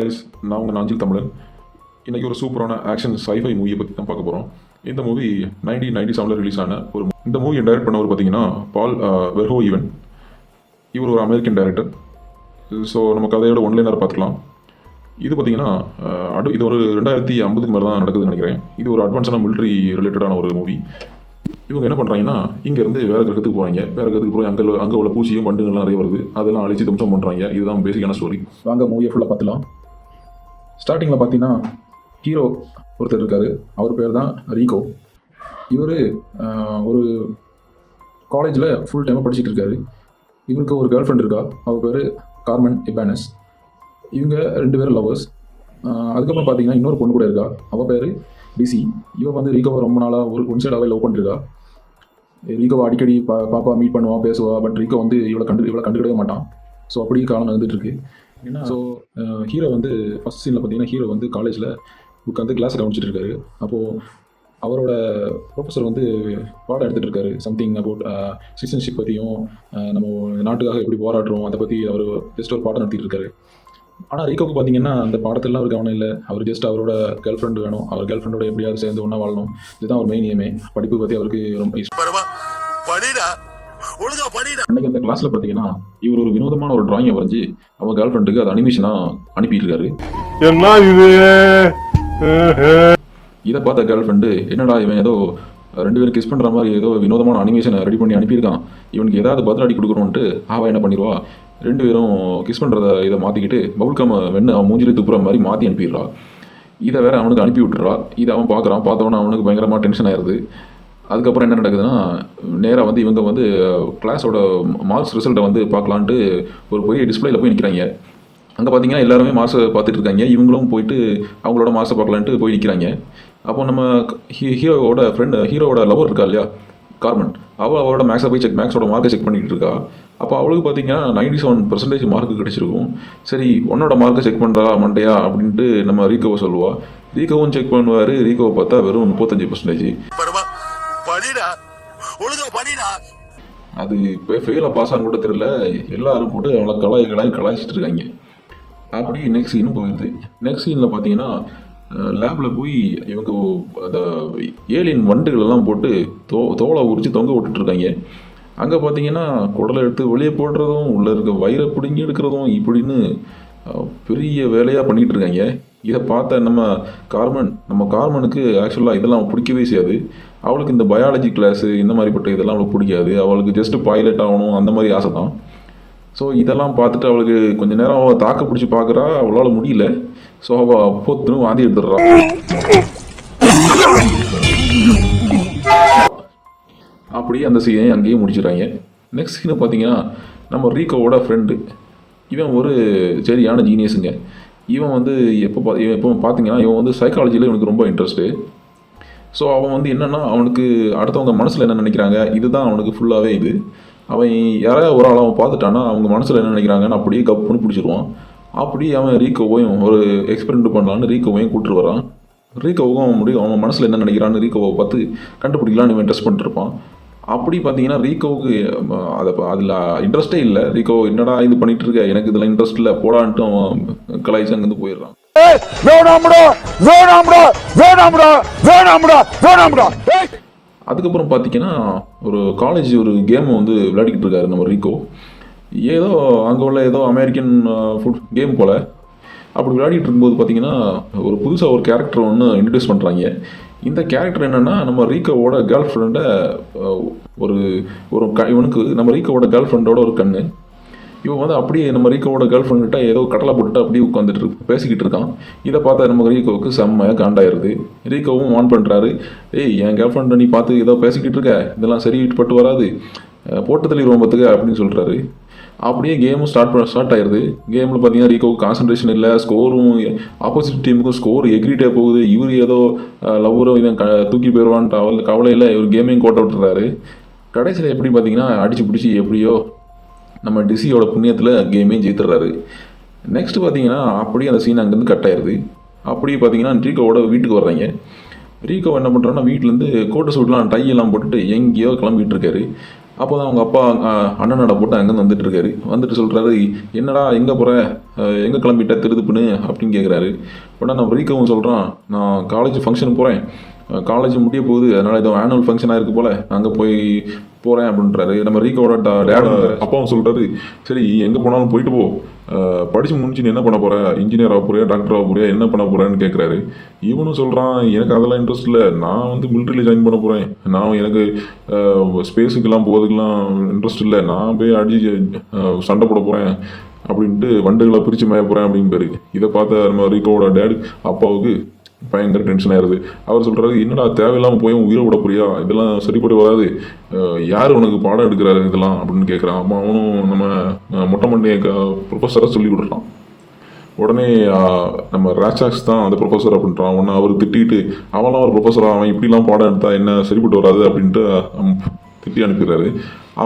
Guys, நான் உங்கள் நாஞ்சில் தமிழன். இன்றைக்கி ஒரு சூப்பரான ஆக்ஷன் சைஃபை மூவியை பற்றி தான் பார்க்க போகிறோம். இந்த மூவி 1997 ரிலீஸ் ஆன இந்த மூவியை டைரக்ட் பண்ணவர் பார்த்தீங்கன்னா பால் வெர்ஹோயிவன். இவர் ஒரு அமெரிக்கன் டைரக்டர். ஸோ நம்ம கதையோட ஒன்லைனர் பார்த்துக்கலாம். இது பார்த்தீங்கன்னா இது ஒரு 2050 மேலே தான் நடக்குதுன்னு நினைக்கிறேன். இது ஒரு அட்வான்ஸான மிலிட்ரி ரிலேட்டடான ஒரு மூவி. இவங்க என்ன பண்ணுறாங்கன்னா இங்கேருந்து வேறு கிரகத்துக்கு போகிறாங்க. வேறு கிரகத்துக்கு போய் அங்கே உள்ள பூச்சியும் வண்டுகள்லாம் நிறைய வருது. அதெல்லாம் அழிச்சு தும்சம் பண்ணுறாங்க. இதுதான் பேசிக்கான ஸ்டோரி. வாங்க மூவியை ஃபுல்லாக பார்த்துலாம். ஸ்டார்டிங்கில் பார்த்தீங்கன்னா ஹீரோ ஒருத்தர் இருக்கார். அவர் பேர் தான் ரீகோ. இவர் ஒரு காலேஜில் ஃபுல் டைமாக படிச்சுட்டு இருக்காரு. இவருக்கு ஒரு கேர்ள் ஃப்ரெண்ட் இருக்கா. அவள் பேர் கார்மென் இபானஸ். இவங்க 2 பேரும் லவ்வர்ஸ். அதுக்கப்புறம் பார்த்தீங்கன்னா இன்னொரு பொண்ணு கூட இருக்கா. அவள் பேர் டிசி. இவன் வந்து ரீகோவை ரொம்ப நாளாக ஒன் சைடாகவே லவ் பண்ணிருக்கா. ரீகோவை அடிக்கடி பாப்பா மீட் பண்ணுவான், பேசுவா. பட் ரீகோ வந்து இவளை கண்டுக்கிடவே மாட்டான். ஸோ அப்படியே காலம் நடந்துகிட்ருக்கு. ஏன்னா ஸோ ஹீரோ வந்து ஃபஸ்ட் சீனில் பார்த்தீங்கன்னா ஹீரோ வந்து காலேஜில் உட்காந்து கிளாஸை கவனிச்சிட்டு இருக்காரு. அப்போது அவரோட ப்ரொஃபஸர் வந்து பாடம் எடுத்துகிட்டு இருக்காரு. சம்திங் அபவுட் சிட்டிசன்ஷிப் பற்றியும் நம்ம நாட்டுக்காக எப்படி போராடுறோம் அதை பற்றி அவர் ஜஸ்ட் ஒரு பாடம் நடத்திட்டு இருக்காரு. ஆனால் ரீகோவுக்கு பார்த்தீங்கன்னா அந்த பாடத்திலாம் அவர் கவனம் இல்லை. அவர் ஜஸ்ட் அவரோட கேர்ள் ஃப்ரெண்டு வேணும். அவர் கேர்ள் ஃப்ரெண்டோட எப்படியாவது சேர்ந்து ஒன்றா வாழணும். இதுதான் அவர் மெயின் ஏமே. படிப்பு பற்றி அவருக்கு ரொம்ப அன்னைக்கு அந்த கிளாஸில் பார்த்தீங்கன்னா இவர் ஒரு வினோதமான ஒரு டிராயிங்கை வரைஞ்சி அவன் கேர்ள் ஃப்ரெண்டுக்கு அது அனிமேஷனாக அனுப்பிட்டு இருக்காரு. இதை பார்த்த கேர்ள் ஃப்ரெண்டு என்னடா இவன் ஏதோ 2 பேரும் கிஸ் பண்ணுற மாதிரி ஏதோ வினோதமான அனிமேஷனை ரெடி பண்ணி அனுப்பியிருக்கான், இவனுக்கு ஏதாவது பதிலடி கொடுக்கணும்ன்ட்டு அவன் என்ன பண்ணிடுவா, 2 பேரும் கிஸ் பண்ணுறத இதை மாற்றிக்கிட்டு பபுல்காம அவன் மூஞ்சிலே துப்புற மாதிரி மாற்றி அனுப்பிடுறா. இதை வேற அவனுக்கு அனுப்பி விட்டுறா. இதை அவன் பார்க்குறான். பார்த்தவொன்னே அவனுக்கு பயங்கரமாக டென்ஷன் ஆயிடுது. அதுக்கப்புறம் என்ன நடக்குதுன்னா நேராக வந்து இவங்க வந்து கிளாஸோட மார்க்ஸ் ரிசல்ட்டை வந்து பார்க்கலான்ட்டு ஒரு பெரிய டிஸ்பிளேயில் போய் நிற்கிறாங்க. அங்கே பார்த்தீங்கன்னா எல்லாருமே மார்க்ஸை பார்த்துட்டு இருக்காங்க. இவங்களும் போயிட்டு அவங்களோட மார்க்ஸை பார்க்கலான்ட்டு போய் நிற்கிறாங்க. அப்போ நம்ம ஹீரோவோட ஃப்ரெண்டு, ஹீரோவோட லவர் இருக்கா இல்லையா கார்மென், அவளோட மேக்ஸோட மார்க்கை செக் பண்ணிக்கிட்டு இருக்கா. அப்போ அவளுக்கு பார்த்தீங்கன்னா 97% மார்க்கு கிடைச்சிருக்கும். சரி உன்னோட மார்க்கை செக் பண்ணுறா மண்டையா அப்படின்ட்டு நம்ம ரீகோவை சொல்லுவாள். ரீகோவும் செக் பண்ணுவார். ரீகோவை பார்த்தா வெறும் 35%. அது இப்போ ஃபெயிலாக பாஸ் ஆன கூட தெரியல. எல்லாரும் போட்டு அவளை கலாய்ச்சிட்டு இருக்காங்க. அப்படி நெக்ஸ்ட் சீனும் போயிடுது. நெக்ஸ்ட் சீனில் பார்த்தீங்கன்னா லேபில் போய் இவங்க அந்த ஏலியன் வண்டுகளெல்லாம் போட்டு தோலை உரித்து தொங்க விட்டுட்ருக்காங்க. அங்கே பார்த்தீங்கன்னா குடலை எடுத்து வெளியே போடுறதும் உள்ளே இருக்க வயிறை பிடுங்கி எடுக்கிறதும் இப்படின்னு பெரிய வேலையாக பண்ணிகிட்டு இருக்காங்க. இதை பார்த்த நம்ம கார்மனுக்கு ஆக்சுவலாக இதெல்லாம் பிடிக்கவே செய்யாது. அவளுக்கு இந்த பயாலஜி கிளாஸு இந்த மாதிரிப்பட்ட இதெல்லாம் அவளுக்கு பிடிக்காது. அவளுக்கு ஜஸ்ட்டு பைலட் ஆகணும் அந்த மாதிரி ஆசை தான். ஸோ இதெல்லாம் பார்த்துட்டு அவளுக்கு கொஞ்சம் நேரம் அவள் தாக்க பிடிச்சி பார்க்குறா. அவளால் முடியல. ஸோ அவள் பொத்துன்னு வாந்தி எடுத்துடுறா. அப்படியே அந்த சீனை அங்கேயே முடிச்சிடறாங்க. நெக்ஸ்ட் சீனை பார்த்தீங்கன்னா நம்ம ரீகோவோட ஃப்ரெண்டு. இவன் ஒரு சரியான ஜீனியஸுங்க. இவன் வந்து எப்போ பார்த்தீங்கன்னா இவன் வந்து சைக்காலஜியில் இவனுக்கு ரொம்ப இன்ட்ரெஸ்ட்டு. ஸோ அவன் வந்து என்னென்னா அவனுக்கு அடுத்தவங்க மனசில் என்ன நினைக்கிறாங்க இதுதான் அவனுக்கு ஃபுல்லாகவே இது. அவன் யாராவது ஒரு ஆள் அவன் பார்த்துட்டான்னா அவங்க மனசில் என்ன நினைக்கிறாங்கன்னு அப்படியே கப்புன்னு பிடிச்சிருவான். அப்படி அவன் ரீகோவையும் ஒரு எக்ஸ்பெரிமெண்ட் பண்ணலான்னு ரீகோவையும் கூப்பிட்டு வரான். ரீகோவுக்கும் அவன் மனசில் என்ன நினைக்கிறான்னு ரீகோவை பார்த்து கண்டுபிடிக்கலான்னு இவன் டெஸ்ட் பண்ணிட்டுருப்பான். அப்படி பார்த்தீங்கன்னா ரீகோவுக்கு அதில் இன்ட்ரெஸ்டே இல்லை. ரீகோ என்னடா இது பண்ணிகிட்டு இருக்க, எனக்கு இதில் இன்ட்ரெஸ்ட் இல்லை போடான்ட்டு அவன் கலாய்ச்சி அங்கேருந்து போயிடுறான். அதுக்கப்புறம் பார்த்தீங்கன்னா ஒரு காலேஜ் ஒரு கேமை வந்து விளையாடிக்கிட்டு இருக்காரு நம்ம ரீகோ. ஏதோ அங்கே உள்ள ஏதோ அமெரிக்கன் ஃபுட் கேம் போல். அப்படி விளையாடிட்டு இருக்கும்போது பார்த்தீங்கன்னா ஒரு புதுசாக ஒரு கேரக்டர் ஒன்று இன்ட்ரடியூஸ் பண்ணுறாங்க. இந்த கேரக்டர் என்னென்னா நம்ம ரீகோவோட கேர்ள் ஃப்ரெண்டை இவனுக்கு நம்ம ரீகோவோட கேர்ள் ஃப்ரெண்டோட ஒரு கண்ணு. இவன் வந்து அப்படியே நம்ம ரீகோவோட கேர்ள் ஃப்ரெண்ட்கிட்ட ஏதோ கடலை போட்டுட்டு அப்படியே உட்காந்துட்டு பேசிக்கிட்டு இருக்கான். இதை பார்த்தா நம்ம ரீகோவுக்கு செம்மையாக காண்டாயிருது. ரீகோவும் வான் பண்ணுறாரு, என் கேர்ள் ஃப்ரெண்டை நீ பார்த்து ஏதோ பேசிக்கிட்டு இருக்க, இதெல்லாம் சரிப்பட்டு வராது, போட்டு தள்ளிடுவோம் பார்த்துக்க அப்படின்னு சொல்கிறாரு. அப்படியே கேமும் ஸ்டார்ட் ஆயிடுது. கேமில் பார்த்தீங்கன்னா ரீகோவுக்கு கான்சன்ட்ரேஷன் இல்லை. ஸ்கோரும் ஆப்போசிட் டீமுக்கும் ஸ்கோர் எகிரிட்டே போகுது. இவர் ஏதோ லவ்வரும் இவன் தூக்கி போயிடுவான்ட்டு அவள் கவலையில் இவர் கேமையும் கோட்டை விட்டுறாரு. கடைசியில் எப்படி பார்த்தீங்கன்னா அடித்து பிடிச்சி எப்படியோ நம்ம டிசியோட புண்ணியத்தில் கேமையும் ஜெயித்துடுறாரு. நெக்ஸ்ட் பார்த்தீங்கன்னா அப்படியே அந்த சீன் அங்கேருந்து கட் ஆயிடுது. அப்படியே பார்த்தீங்கன்னா ரீகோவோட வீட்டுக்கு வர்றாங்க. ரீகோ என்ன பண்ணுறான்னா வீட்டிலேருந்து கோட்டு சூட்லாம் டையெல்லாம் போட்டுட்டு எங்கேயோ கிளம்பிட்டு இருக்காரு. அப்போ தான் அவங்க அப்பா அண்ணனோட போட்டு அங்கேருந்து வந்துட்டு இருக்காரு. வந்துட்டு சொல்கிறாரு, என்னடா எங்கே போகிற, எங்கே கிளம்பிட்ட திருதுப்புன்னு அப்படின்னு கேட்குறாரு. உடனே நம்ம ரீக்கவும் சொல்கிறான், நான் காலேஜ் ஃபங்க்ஷனுக்கு போகிறேன், காலேஜ் முடிய போகுது, அதனால் ஏதோ ஆனுவல் ஃபங்க்ஷனாக இருக்குது போல் அங்கே போய் போகிறேன் அப்படின்றாரு. நம்ம ரீக்கோட டேட் அப்பாவும் சொல்கிறாரு, சரி எங்கே போனாலும் போயிட்டு போ, படித்து முடிஞ்சு நீ என்ன பண்ண போகிற, இன்ஜினியர் ஆக போறியா, டாக்டர் ஆக போறியா, என்ன பண்ண போகிறேன்னு கேட்குறாரு. இவனும் சொல்கிறான், எனக்கு அதெல்லாம் இன்ட்ரெஸ்ட் இல்லை, நான் வந்து மிலிட்ரியில் ஜாயின் பண்ண போகிறேன், நான் எனக்கு ஸ்பேஸுக்கெல்லாம் போகிறதுக்கெல்லாம் இன்ட்ரெஸ்ட் இல்லை, நான் போய் அடிச்சு சண்டை போட போகிறேன் அப்படின்ட்டு வண்டுகளை பிரித்து மேய போகிறேன் அப்படிங்கிறாரு. இதை பார்த்த நம்ம ரீக்கோட டேடு அப்பாவுக்கு பயங்கர டென்ஷன் ஆயிடுது. அவர் சொல்கிறாரு, என்னடா தேவையில்லாமல் போய் உயிரை விட புரியா, இதெல்லாம் சரிப்பட்டு வராது, யார் உனக்கு பாடம் எடுக்கிறாரு இதெல்லாம் அப்படின்னு கேட்குறான். அம்மா அவனும் நம்ம மொட்டை மண்டைய ப்ரொஃபஸராக சொல்லி கொடுக்குறான். உடனே நம்ம ராஜாக்ஸ் தான் அந்த ப்ரொஃபஸர் அப்படின்றான். உடனே அவர் திட்டிட்டு, அவன்லாம் ஒரு ப்ரொஃபஸராக, அவன் இப்படிலாம் பாடம் எடுத்தா என்ன சரிப்பட்டு வராது அப்படின்ட்டு திட்டி அனுப்பிடுறாரு.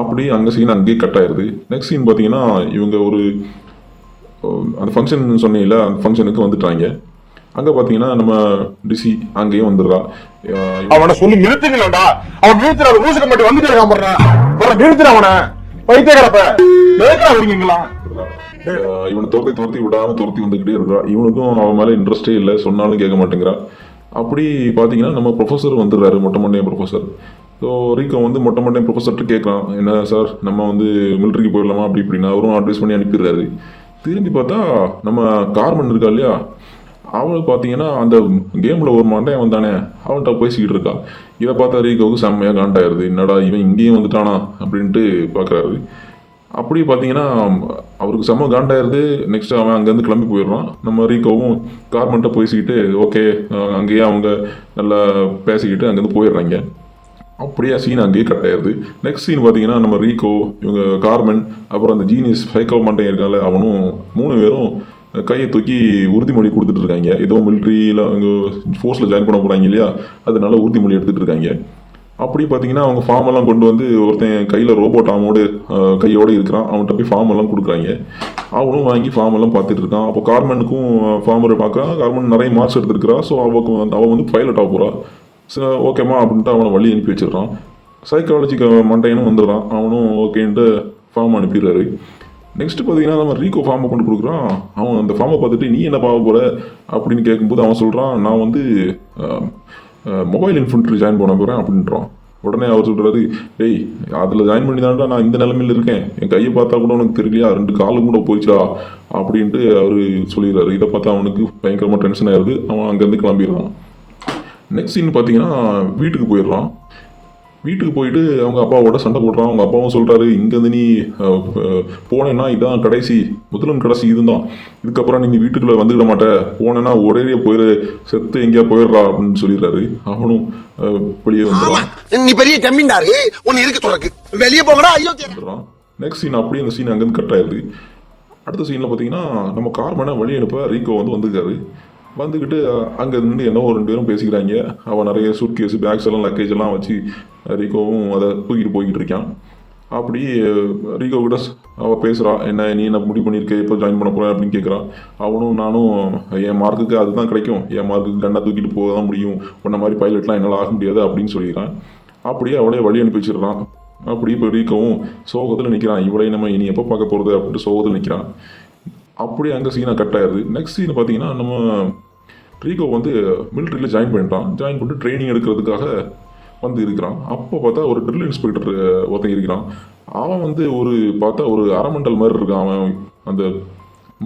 அப்படி அங்கே சீன் அங்கேயே கட் ஆயிடுது. நெக்ஸ்ட் சீன் பார்த்தீங்கன்னா, இவங்க ஒரு அந்த ஃபங்க்ஷன் சொன்னீங்கள, அந்த ஃபங்க்ஷனுக்கு வந்துட்டாங்க. அங்கே பார்த்தீங்கன்னா நம்ம டிசி அங்கேயும் வந்துடுறா. அவனை சொல்லி நிறுத்துங்களா, அவன் நிறுத்துற மூசுக்க மட்டும் வந்துட்டு இருக்கான், நிறுத்துற அவனை பைத்தியக்காரப்ப வரீங்களா. இவனை துரத்தி விடாம துரத்தி வந்துக்கிட்டே இருக்கா. இவனுக்கும் அவன் மேலே இன்ட்ரெஸ்டே இல்லை, சொன்னாலும் கேட்க மாட்டேங்கிறா. அப்படி பார்த்தீங்கன்னா நம்ம ப்ரொஃபஸர் வந்துடுறாரு, மொட்டை மண்டையன் ப்ரொஃபஸர். ஸோ ரீக்கோ வந்து மொட்டை மண்டையன் ப்ரொஃபஸர்கிட்ட கேட்குறான், என்ன சார் நம்ம வந்து மிலிட்ரிக்கு போயிடலாமா அப்படி இப்படின்னா. அவரும் அட்வைஸ் பண்ணி அனுப்பிடுறாரு. திரும்பி பார்த்தா நம்ம கார்மன் இருக்கா இல்லையா, அவனுக்கு பார்த்தீங்கன்னா அந்த கேமில் ஒரு மண்டையன் வந்தானே, அவன்கிட்ட பேசிக்கிட்டு இருக்கா. இதை பார்த்தா ரீகோவுக்கு செம்மையாக காண்டாயிருது, என்னடா இவன் இங்கேயும் வந்துட்டானா அப்படின்ட்டு பார்க்குறாரு. அப்படி பார்த்தீங்கன்னா அவருக்கு செம்ம காண்டாயிருது. நெக்ஸ்ட் அவன் அங்கேருந்து கிளம்பி போயிடுறான். நம்ம ரீகோவும் கார்மெண்ட்டை பேசிக்கிட்டு ஓகே அங்கேயே அவங்க நல்லா பேசிக்கிட்டு அங்கேருந்து போயிடுறாங்க. அப்படியே சீன் அங்கேயே கட் ஆயிடுது. நெக்ஸ்ட் சீன் பார்த்தீங்கன்னா நம்ம ரீகோ, இவங்க கார்மென், அப்புறம் அந்த ஜீனியஸ் ஃபைக்கோ மண்டையன் இருக்கால, அவனும் 3 பேரும் கையை தூக்கி உறுதிமொழி கொடுத்துட்டு இருக்காங்க. ஏதோ மிலிட்ரியில் அவங்க ஃபோர்ஸில் ஜாயின் பண்ண போகிறாங்க இல்லையா, அதனால உறுதிமொழி எடுத்துகிட்டு இருக்காங்க. அப்படி பார்த்தீங்கன்னா அவங்க ஃபார்ம் எல்லாம் கொண்டு வந்து ஒருத்தன் கையில் ரோபோட் ஆமோடு கையோடு இருக்கிறான், அவன்கிட்ட போய் ஃபார்ம் எல்லாம் கொடுக்குறாங்க. அவனும் வாங்கி ஃபார்ம் எல்லாம் பார்த்துட்டு இருக்கான். அப்போ கார்மெனுக்கும் ஃபார்மரை பார்க்குறான். கார்மென் நிறைய மார்க்ஸ் எடுத்துருக்கிறா. ஸோ அவன் வந்து பைலட் ஆக போகிறான். ஸோ ஓகேம்மா அப்படின்ட்டு அவனை வழி அனுப்பி வச்சிடறான். சைக்காலஜிக்கு மண்டையனும் வந்துடுறான். அவனும் ஓகேன்ட்டு ஃபார்ம் அனுப்பிடுறாரு. நெக்ஸ்ட் பார்த்தீங்கன்னா நம்ம ரீகோ ஃபார்மை கொண்டு கொடுக்குறான். அவன் அந்த ஃபார்மை பார்த்துட்டு நீ என்ன பார்க்க போகிற அப்படின்னு கேட்கும்போது அவன் சொல்கிறான், நான் வந்து மொபைல் இன்ஃபென்ட்ரி ஜாயின் பண்ண போகிறேன் அப்படின்றான். உடனே அவர் சொல்கிறாரு, டேய் அதில் ஜாயின் பண்ணி தான்டா நான் இந்த நிலமையில் இருக்கேன், என் கையை பார்த்தா கூட உனக்கு தெரியலையா, 2 காலும் கூட போயிடுச்சா அப்படின்ட்டு அவர் சொல்லிடுறாரு. இதை பார்த்தா அவனுக்கு பயங்கரமாக டென்ஷன் ஆயிடுது. அவன் அங்கேருந்து கிளம்பிடுறான். நெக்ஸ்ட் சீன் பார்த்தீங்கன்னா வீட்டுக்கு போயிடுறான். வீட்டுக்கு போயிட்டு அவங்க அப்பாவோட சண்டை போடுறான். அவங்க அப்பாவும் சொல்கிறாரு, இங்கேருந்து நீ போனேன்னா இதான் கடைசி, முதலும் கடைசி இதுதான், இதுக்கப்புறம் நீங்கள் வீட்டுக்குள்ளே வந்துக்கிட மாட்டே, போனேன்னா ஒரே போயிரு, செத்து எங்கேயா போயிடுறா அப்படின்னு சொல்லிடுறாரு. அவனும் வெளியே வந்துடுறான். நீ பெரிய ஜமீன்தாரு, உன்னை இருக்க சொல்றக்கு வெளியே போங்கடா ஐயோ. நெக்ஸ்ட் சீன் அப்படியே அந்த சீன் அங்கேருந்து கட் ஆயிடுது. அடுத்த சீனில் பார்த்தீங்கன்னா நம்ம கார்மனை வழி அனுப்ப ரீகோ வந்துருக்காரு. வந்துக்கிட்டு அங்கே இருந்து என்னவோ 2 பேரும் பேசிக்கிறாங்க. அவன் நிறைய சூட் கேஸு பேக்ஸ் எல்லாம் லக்கேஜ் எல்லாம் வச்சு ரீகோவும் அதை தூக்கிட்டு போய்கிட்டு இருக்கான். அப்படி ரீகோ கிட்ட அவள் பேசுகிறான், என்ன நீ என்ன முடிவு பண்ணியிருக்க, எப்போ ஜாயின் பண்ண போகிறேன் அப்படின்னு கேட்குறான். அவனும் நானும் என் மார்க்குக்கு அதுதான் கிடைக்கும், என் மார்க்குக்கு கண்ணை தூக்கிட்டு போக தான் முடியும், உன்ன மாதிரி பைலட்லாம் என்னால் ஆக முடியாது அப்படின்னு சொல்லிடுறான். அப்படியே அவளே வழி அனுப்பி வச்சிடுறான். அப்படி இப்போ ரீகோவும் சோகத்தில் நிற்கிறான். இவளே நம்ம இனி எப்போ பார்க்க போகிறது அப்படின்ட்டு சோகத்தில் நிற்கிறான். அப்படியே அங்கே சீனை கட் ஆயிடுது. நெக்ஸ்ட் சீனை பார்த்தீங்கன்னா நம்ம ரீகோ வந்து மிலிட்ரியில் ஜாயின் பண்ணிட்டான். ஜாயின் பண்ணிட்டு ட்ரைனிங் எடுக்கிறதுக்காக வந்து இருக்கிறான். அப்போ பார்த்தா ஒரு ட்ரில் இன்ஸ்பெக்டர் ஒருத்தன் இருக்கிறான். அவன் வந்து பார்த்தா ஒரு அரமண்டல் மாதிரி இருக்கான். அவன் அந்த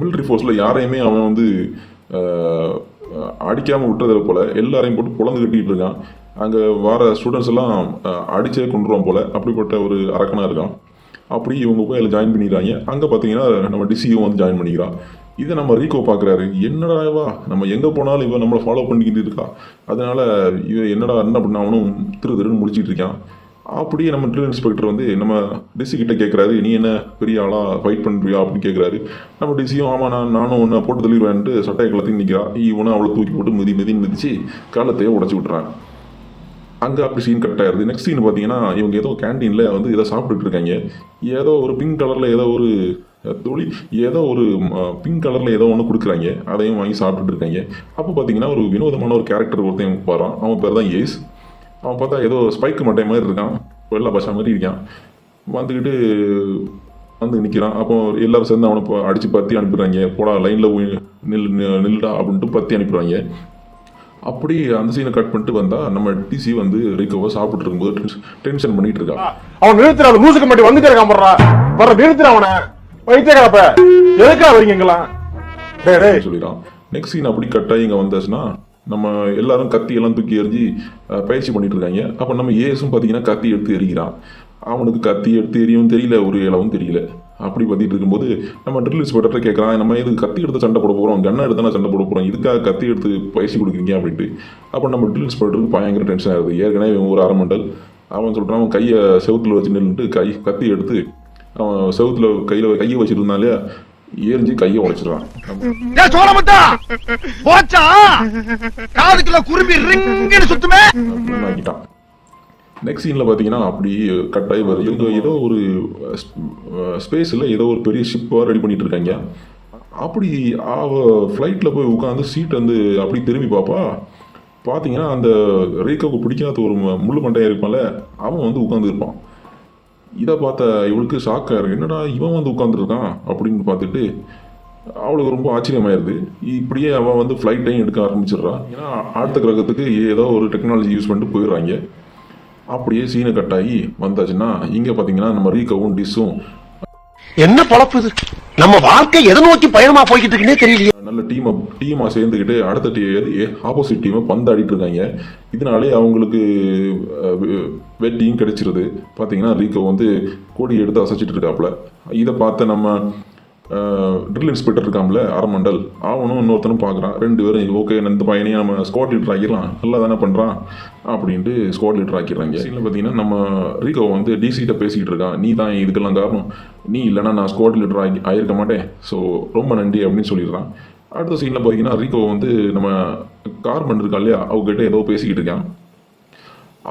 மிலிட்ரி ஃபோர்ஸில் யாரையுமே அவன் வந்து அடிக்காமல் விட்டதில் போல் எல்லாரையும் போட்டு பொழந்து கட்டிக்கிட்டு இருக்கான். அங்கே வர ஸ்டூடெண்ட்ஸ் எல்லாம் அடித்தே கொண்டுருவான் போல், அப்படிப்பட்ட ஒரு அரக்கனாக இருக்கான். அப்படி இவங்க போய் அதில் ஜாயின் பண்ணிக்கிறாங்க. அங்கே பார்த்தீங்கன்னா நம்ம டிசியும் வந்து ஜாயின் பண்ணிக்கிறான். இதை நம்ம ரீகோ பார்க்குறாரு, என்னடாவா நம்ம எங்கே போனாலும் இவன் நம்மளை ஃபாலோ பண்ணிக்கிட்டு இருக்கா, அதனால் இவன் என்ன பண்ண அவனும் திருன்னு முடிச்சிட்டு இருக்கான். அப்படியே நம்ம ட்ரில் இன்ஸ்பெக்டர் வந்து நம்ம டிசி கிட்ட கேட்குறாரு, நீ என்ன பெரிய ஆளாக ஃபைட் பண்ணுறியா அப்படின்னு கேட்குறாரு. நம்ம டிசியும் ஆமாம் நானும் ஒன்று போட்டு தள்ளிடுவேன்ட்டு சட்டையை கலத்தி நிற்கிறா. இவனை அவளை தூக்கி போட்டு மிதிச்சு காலத்தையே உடச்சி விட்றான். அங்கே அப்படி சீன் கட் ஆயிடுது. நெக்ஸ்ட் சீன் பார்த்தீங்கன்னா இவங்க ஏதோ கேன்டீனில் வந்து இதை சாப்பிட்டுட்டு இருக்காங்க. ஏதோ ஒரு பிங்க் கலரில் ஏதோ ஒரு பிங்க் கலரில் ஏதோ ஒன்று கொடுக்குறாங்க. அதையும் வாங்கி சாப்பிட்டுட்டு இருக்காங்க. அப்போ பார்த்தீங்கன்னா ஒரு வினோதமான ஒரு கேரக்டர் ஒருத்தன் வரான். அவன் பேர் தான் ஏஸ். அவன் பார்த்தா ஏதோ ஸ்பைக்கு மட்டை மாதிரி இருக்கான், வெள்ளை பசா மாதிரி இருக்கான். வந்துக்கிட்டு வந்து நிற்கிறான். அப்போ எல்லாரும் சேர்ந்து அவனை அடித்து பற்றி அனுப்பிடுறாங்க. போடா லைனில் போய் நில்லுடா அப்படின்ட்டு பற்றி அனுப்பிடுவாங்க. அப்படி அந்த சீனை கட் பண்ணிட்டு வந்தால் நம்ம டிசி வந்து ரீகோவை சாப்பிட்டு இருக்கும்போது டென்ஷன் பண்ணிட்டு இருக்கா. அவன் நிறுத்துற அந்த லூசுக்கு மட்டும் வந்துட்டே இருக்கான் போடுறா நிறுத்துற அவனை பைத்தியக்காரப்ப எதுக்கா வரீங்க எங்கெல்லாம் சொல்லிடுறான். நெக்ஸ்ட் சீன் அப்படி கட்டாக இங்கே வந்தாச்சுன்னா நம்ம எல்லாரும் கத்தி எல்லாம் தூக்கி எறிஞ்சி பயிற்சி பண்ணிட்டு இருக்காங்க. அப்போ நம்ம ஏஎஸும் பார்த்தீங்கன்னா கத்தி எடுத்து எறிகிறான். அவனுக்கு கத்தி எடுத்து எறியும் தெரியல, ஒரு இளவும் தெரியல. அப்படி பார்த்திட்டு இருக்கும்போது நம்ம ட்ரில் இன்ஸ்பெக்டர்கிட்ட கேட்குறான், நம்ம இதுக்கு கத்தி எடுத்து சண்டை போட போகிறோம், கண்ணை எடுத்து நான் சண்டை போட போகிறோம், இதுக்காக கத்தி எடுத்து பயிற்சி கொடுக்குறீங்க அப்படின்ட்டு. அப்போ நம்ம ட்ரில் இன்ஸ்பெக்டருக்கு பயங்கர டென்ஷன் ஆகுது. ஏற்கனவே ஒரு அரை மண்டல் அவன் சொல்கிறான், அவன் கையை செவுத்தில் வச்சு நின்றுட்டு கத்தி எடுத்து அவன் செவுத்தில் கையை வச்சுருந்தாலே ஏறிஞ்சு கையை உடைச்சிடுறான். ஆக்கிட்டான். நெக்ஸ்ட் சீனில் பார்த்தீங்கன்னா அப்படி கட்டாயி வருது. ஏதோ ஒரு ஸ்பேஸில் ஏதோ ஒரு பெரிய ஷிப்பாக ரெடி பண்ணிட்டு இருக்காங்க. அப்படி அவள் ஃப்ளைட்டில் போய் உட்காந்து சீட்டை வந்து அப்படி திரும்பி பார்ப்பா. பார்த்தீங்கன்னா அந்த ரீகோவுக்கு பிடிக்காத ஒரு முள்ளு மண்டையாக இருப்பான்ல, அவன் வந்து உட்காந்துருப்பான். இதை பார்த்த இவளுக்கு ஷாக்காக இருக்கு, என்னடா இவன் வந்து உட்காந்துருக்கான் அப்படின்னு பார்த்துட்டு அவளுக்கு ரொம்ப ஆச்சரியமாயிருது. இப்படியே அவன் வந்து ஃப்ளைட்டையும் எடுக்க ஆரம்பிச்சிடுறான். ஏன்னா அடுத்த கிரகத்துக்கு ஏதோ ஒரு டெக்னாலஜி யூஸ் பண்ணிட்டு போயிடுறாங்க. அப்படியே சீனை கட்டாகி வந்தாச்சுன்னா இங்கே பார்த்தீங்கன்னா நம்ம ரீகோவும் டிஸும் என்ன பழப்பு இது, நம்ம வாழ்க்கை எதை நோக்கி பயணமா போய்கிட்டு இருக்குன்னே தெரியலையே. நல்ல டீமாக சேர்ந்துக்கிட்டு அடுத்த ஆப்போசிட் டீமை பந்தாடிட்டு இருக்காங்க. இதனாலே அவங்களுக்கு வெட்டியும் கிடைச்சிருது. பார்த்தீங்கன்னா ரீகோ வந்து கொடி எடுத்து அசைச்சிட்டு இருக்காப்புல. இதை பார்த்த நம்ம ட்ரில் இன்ஸ்பெக்டர் இருக்காமல அரமண்டல், அவனும் இன்னொருத்தனும் பார்க்குறான். ரெண்டு பேரும் ஓகே இந்த பையனையும் நம்ம ஸ்குவாட் லீடர் ஆக்கிடலாம், நல்லா தானே பண்ணுறான் அப்படின்ட்டு ஸ்குவாட் லீடர் ஆக்கிடுறாங்க. சீனில் பார்த்தீங்கன்னா நம்ம ரீகோ வந்து டிசிகிட்ட பேசிக்கிட்டு இருக்கான், நீ தான் இதுக்கெல்லாம் காரணம், நீ இல்லைனா நான் ஸ்குவாட் லீடர் ஆகியிருக்க மாட்டேன், ஸோ ரொம்ப நன்றி அப்படின்னு சொல்லிடுறான். அடுத்த சீனில் பார்த்தீங்கன்னா ரீகோ வந்து நம்ம கார்பன் இருக்கா இல்லையா, அவங்ககிட்ட ஏதோ பேசிக்கிட்டு இருக்கான்.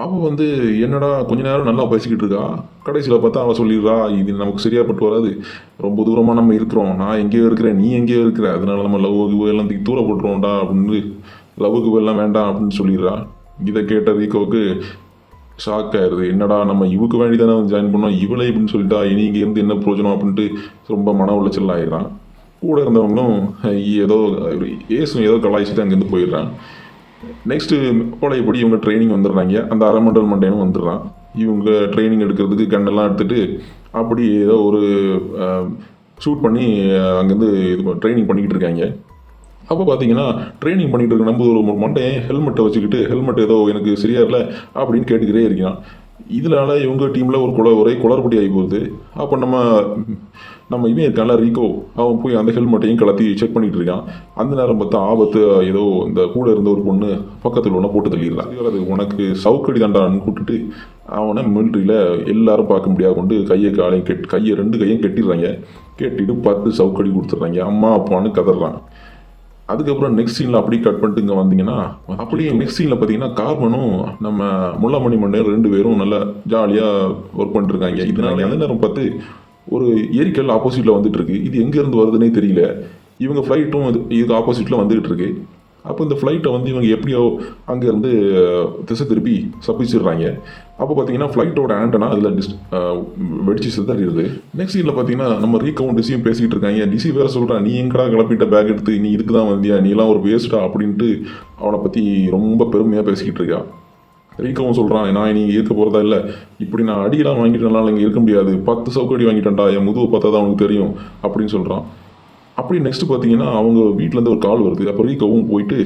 அவள் வந்து என்னடா கொஞ்ச நேரம் நல்லா பேசிக்கிட்டு இருக்கா, கடைசியில் பார்த்தா அவள் சொல்லிடுறா, இது நமக்கு சரியாக பட்டு வராது, ரொம்ப தூரமாக நம்ம இருக்கிறோம், நான் எங்கேயோ இருக்கிறேன் நீ எங்கேயோ இருக்கிற, அதனால நம்ம லவ்வுக்கு எல்லாம் தூர போட்டுருவோம்டா அப்படின்னு, லவ்வுக்கு எல்லாம் வேண்டாம் அப்படின்னு சொல்லிடுறா. இதை கேட்ட ரீகோவுக்கு ஷாக் ஆயிடுது, என்னடா நம்ம இவக்கு வேண்டி தானே ஜாயின் பண்ணோம், இவளை இப்படின்னு சொல்லிட்டா இனி இங்கே இருந்து என்ன பிரயோஜனம் அப்படின்ட்டு ரொம்ப மன உளைச்சல் ஆகிடுறான். கூட இருந்தவங்களும் ஏதோ ஏசும் ஏதோ கலாய்ச்சிட்டு அங்கேருந்து போயிடுறான். நெக்ஸ்ட்டு பழையபடி இவங்க ட்ரைனிங் வந்துடுறாங்க. அந்த அரை மண்டையனும் வந்துடுறான். இவங்க ட்ரைனிங் எடுக்கிறதுக்கு கண்ணெல்லாம் எடுத்துகிட்டு அப்படி ஏதோ ஒரு ஷூட் பண்ணி அங்கேருந்து இது ட்ரைனிங் பண்ணிக்கிட்டு இருக்காங்க. அப்போ பார்த்தீங்கன்னா ட்ரைனிங் பண்ணிகிட்டு இருக்க நம்ம ஒரு மண்டையை ஹெல்மெட்டை வச்சுக்கிட்டு ஹெல்மெட் ஏதோ எனக்கு சரியா இல்லை அப்படின்னு கேட்டுக்கிட்டே இருக்கான். இதனால இவங்க டீமில் ஒரே குளறுபடி ஆகி போகுது. அப்போ நம்ம இவன் இருக்கான்ல ரீகோ, அவன் போய் அந்த ஹெல்மெட்டையும் கலத்தி செக் பண்ணிகிட்டு இருக்கான். அந்த நேரம் பார்த்தா ஆபத்து, ஏதோ இந்த கூட இருந்த ஒரு பொண்ணு பக்கத்தில் ஒன்று போட்டு தள்ளிடுறான். அது உனக்கு சவுக்கடி தண்டான்னு கூப்பிட்டுட்டு அவனை மிலிட்ரியில் எல்லாரும் பார்க்க முடியாது கொண்டு கையை ரெண்டு கையும் கட்டிடுறாங்க. கட்டிட்டு 10 சவுக்கடி கொடுத்துட்றாங்க. அம்மா அப்பான்னு கதறான். அதுக்கப்புறம் நெக்ஸ்ட் சீனில் அப்படி கட் பண்ணிட்டு இங்கே வந்தீங்கன்னா அப்படியே நெக்ஸ்ட் சீனில் பார்த்தீங்கன்னா கார்பனும் நம்ம முல்லாமணி மண்டையும் ரெண்டு பேரும் நல்லா ஜாலியாக ஒர்க் பண்ணிட்டுருக்காங்க. இதனால அந்த நேரம் பார்த்து ஒரு ஏரிக்கல் ஆப்போசிட்டில் வந்துட்டு இருக்கு. இது எங்கேருந்து வருதுன்னே தெரியல. இவங்க ஃப்ளைட்டும் இதுக்கு ஆப்போசிட்டில் வந்துகிட்டு இருக்கு. அப்போ இந்த ஃப்ளைட்டை வந்து இவங்க எப்படியோ அங்கேருந்து திசை திருப்பி சப்பிச்சிடுறாங்க. அப்போ பார்த்தீங்கன்னா ஃப்ளைட்டோட ஆண்டனா அதில் வெடிச்சு சிதறிடுது. நெக்ஸ்ட் சீனில் பார்த்தீங்கன்னா நம்ம ரீகவும் டிசியும் பேசிக்கிட்டு இருக்காங்க. டிசி வேறு சொல்கிறான், நீ எங்கடா கிளப்பிட்ட பேக் எடுத்து, நீ இதுக்கு தான் வந்தியா, நீலாம் ஒரு வேஸ்ட்டா அப்படின்ட்டு அவனை பற்றி ரொம்ப பெருமையாக பேசிக்கிட்டு இருக்கா. ரீகவும் சொல்கிறான், நான் நீ இருக்க போகிறதா இல்லை, இப்படி நான் அடியெல்லாம் வாங்கிட்டனால இங்கே இருக்க முடியாது, 10 சவுக்கடி வாங்கிட்டேன்டா, என் முதுவை பார்த்தா தான் அவனுக்கு தெரியும் அப்படின்னு சொல்கிறான். அப்படி நெக்ஸ்ட்டு பார்த்தீங்கன்னா அவங்க வீட்டிலேருந்து ஒரு கால் வருது. அப்போ ரீகவும் போயிட்டு